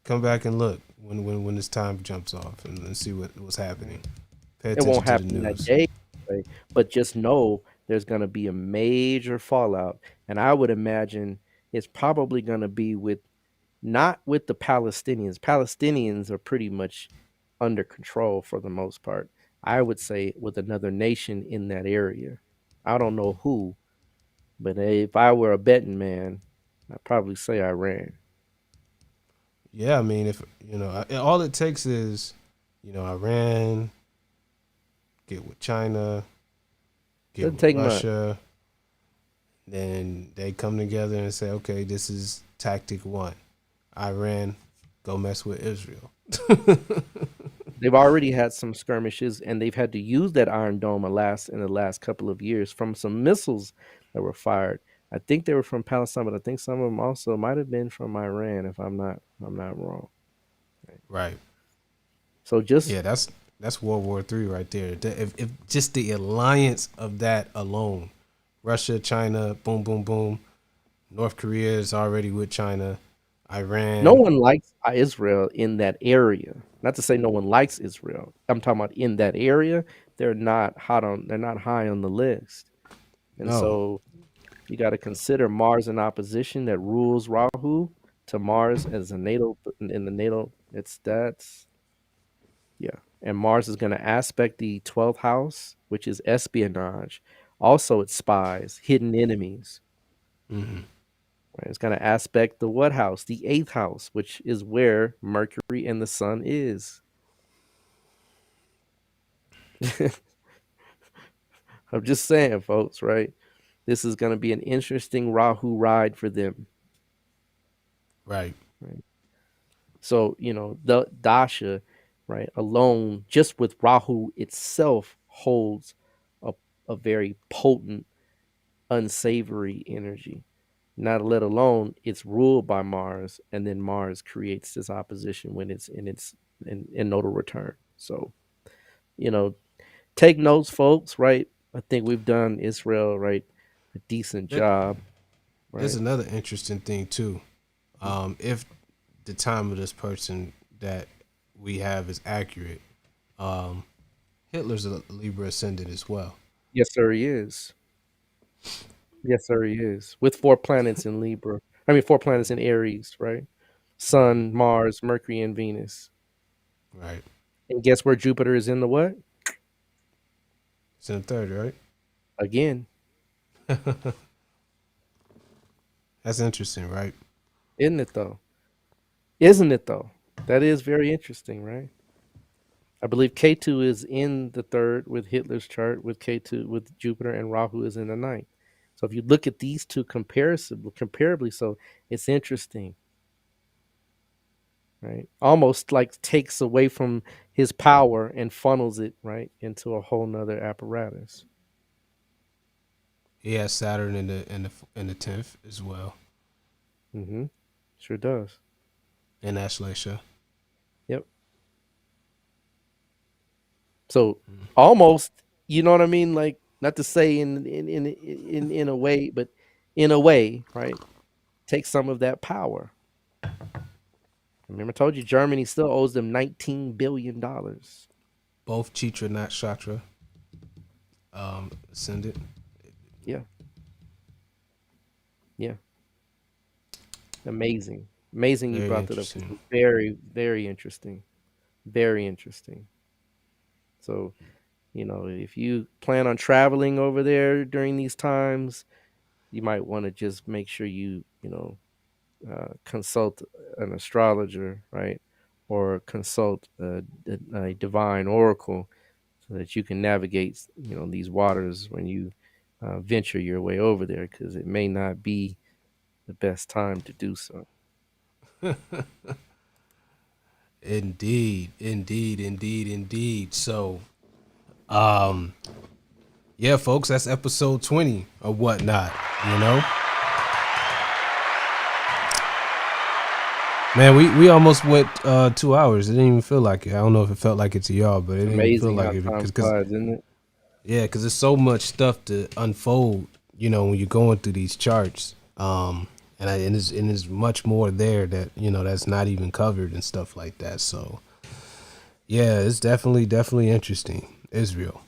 Come back and look when this time jumps off and see what's happening. Pay It attention won't to the happen that news. day, right? But just know there's gonna be a major fallout, and I would imagine it's probably gonna be not with the Palestinians. Palestinians are pretty much under control for the most part. I would say with another nation in that area. I don't know who, but if I were a betting man, I'd probably say Iran. Yeah, I mean, if all it takes is, Iran get with China, get Doesn't with take much. Russia, then they come together and say, okay, this is tactic 1. Iran, go mess with Israel. They've already had some skirmishes, and they've had to use that Iron Dome in the last couple of years from some missiles that were fired. I think they were from Palestine, but I think some of them also might have been from Iran, if I'm not wrong. Right. So that's World War III right there. If just the alliance of that alone, Russia, China, boom, boom, boom. North Korea is already with China. Iran. No one likes Israel in that area. Not to say no one likes Israel. I'm talking about in that area. They're not high on the list. And No. so you got to consider Mars in opposition that rules Rahu to Mars as a natal in the natal. And Mars is going to aspect the 12th house, which is espionage. Also, it's spies, hidden enemies. Mm-hmm. Right? It's going to aspect the what house? The 8th house, which is where Mercury and the Sun is. I'm just saying, folks, right? This is going to be an interesting Rahu ride for them. Right. So, the Dasha, right, alone, just with Rahu itself, holds a very potent, unsavory energy. Not let alone it's ruled by Mars, and then Mars creates this opposition when it's in nodal return. So, take notes, folks, right? I think we've done Israel, right, a decent job. Right? There's another interesting thing too. If the time of this person that we have is accurate, Hitler's a Libra ascendant as well. Yes, sir, he is. Yes, sir, he is. With 4 planets in Libra. 4 planets in Aries, right? Sun, Mars, Mercury, and Venus. Right. And guess where Jupiter is in the what? It's in the 3rd, right? Again. That's interesting, right? Isn't it though? Isn't it though? That is very interesting, right? I believe K2 is in the 3rd with Hitler's chart, with K2 with Jupiter, and Rahu is in the 9th. So if you look at these two comparably, so it's interesting, right? Almost like takes away from his power and funnels it right into a whole nother apparatus. He has Saturn in the 10th as well. Mm-hmm. Sure does. And Ashleisha. Yep. So almost, you know what I mean? Like, not to say in a way, but in a way, right? Take some of that power. Remember, I told you Germany still owes them $19 billion. Both Chitra, Nakshatra, Ascendant. Yeah. Yeah. Amazing. Amazing you Very brought that up. interesting. Very, very interesting. Very interesting. So, if you plan on traveling over there during these times, you might want to just make sure you consult an astrologer, right? Or consult a divine oracle so that you can navigate, these waters when you venture your way over there, because it may not be the best time to do so. Indeed. So, yeah, folks, that's episode 20 or whatnot, Man, we almost went 2 hours. It didn't even feel like it. I don't know if it felt like it to y'all, but it It's didn't even feel amazing like how it time because flies, isn't it? yeah, because there's so much stuff to unfold. You know, when you're going through these charts, and there's much more there that that's not even covered and stuff like that. So yeah, it's definitely interesting. Israel,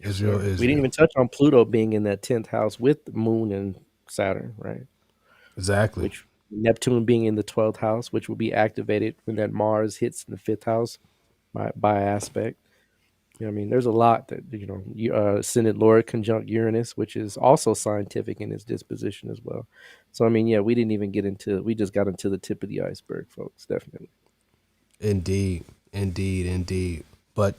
Israel, Sure. We didn't Israel. even touch on Pluto being in that 10th house with the Moon and Saturn, right? Exactly. Which Neptune being in the 12th house, which will be activated when that Mars hits in the 5th house by aspect. You know what I mean? There's a lot that, Ascendant Lord conjunct Uranus, which is also scientific in its disposition as well. So, I mean, yeah, we didn't even we just got into the tip of the iceberg, folks, definitely. Indeed, indeed, indeed. But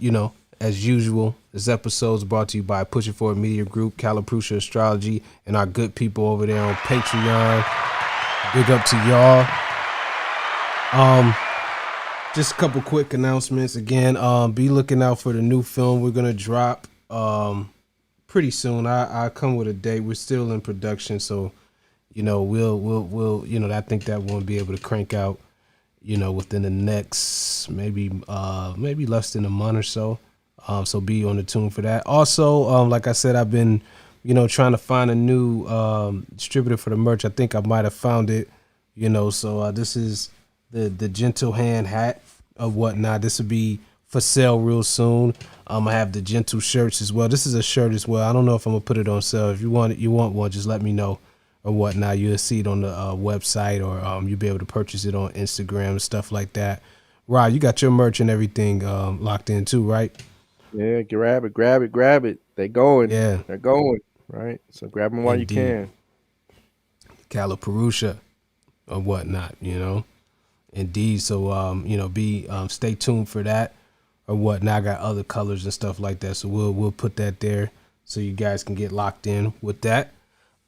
as usual, this episode is brought to you by Pushing Forward Media Group, Calaprucia Astrology, and our good people over there on Patreon. Big up to y'all. Just a couple quick announcements. Again, be looking out for the new film we're gonna drop pretty soon. I come with a date. We're still in production, so we'll I think that won't be able to crank out within the next maybe less than a month or so. So be on the tune for that. Also, like I said, I've been trying to find a new distributor for the merch. I think I might have found it. So this is the Gentle Hand hat or whatnot. This will be for sale real soon. I have the Gentle shirts as well. This is a shirt as well. I don't know if I'm gonna put it on sale. If you want one, just let me know or whatnot. You'll see it on the website, or you'll be able to purchase it on Instagram and stuff like that. Rod, you got your merch and everything locked in too, right? Yeah, grab it, grab it, grab it. They're going. Yeah, They're going, right? So grab them while you indeed. can. Calipurusha or whatnot, Indeed. So be stay tuned for that or whatnot. I got other colors and stuff like that. So we'll put that there so you guys can get locked in with that.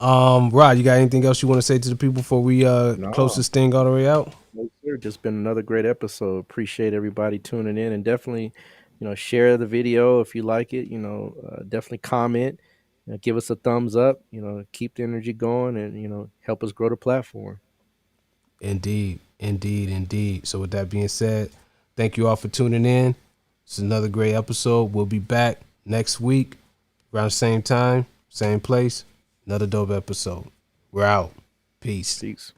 Rod, you got anything else you want to say to the people before we close No, this thing all the way out? no, sir. Just been another great episode. Appreciate everybody tuning in, and definitely, share the video if you like it. Definitely comment, give us a thumbs up. Keep the energy going, and help us grow the platform. Indeed, indeed, indeed. So with that being said, thank you all for tuning in. It's another great episode. We'll be back next week around the same time, same place. Another dope episode. We're out. Peace. Peace.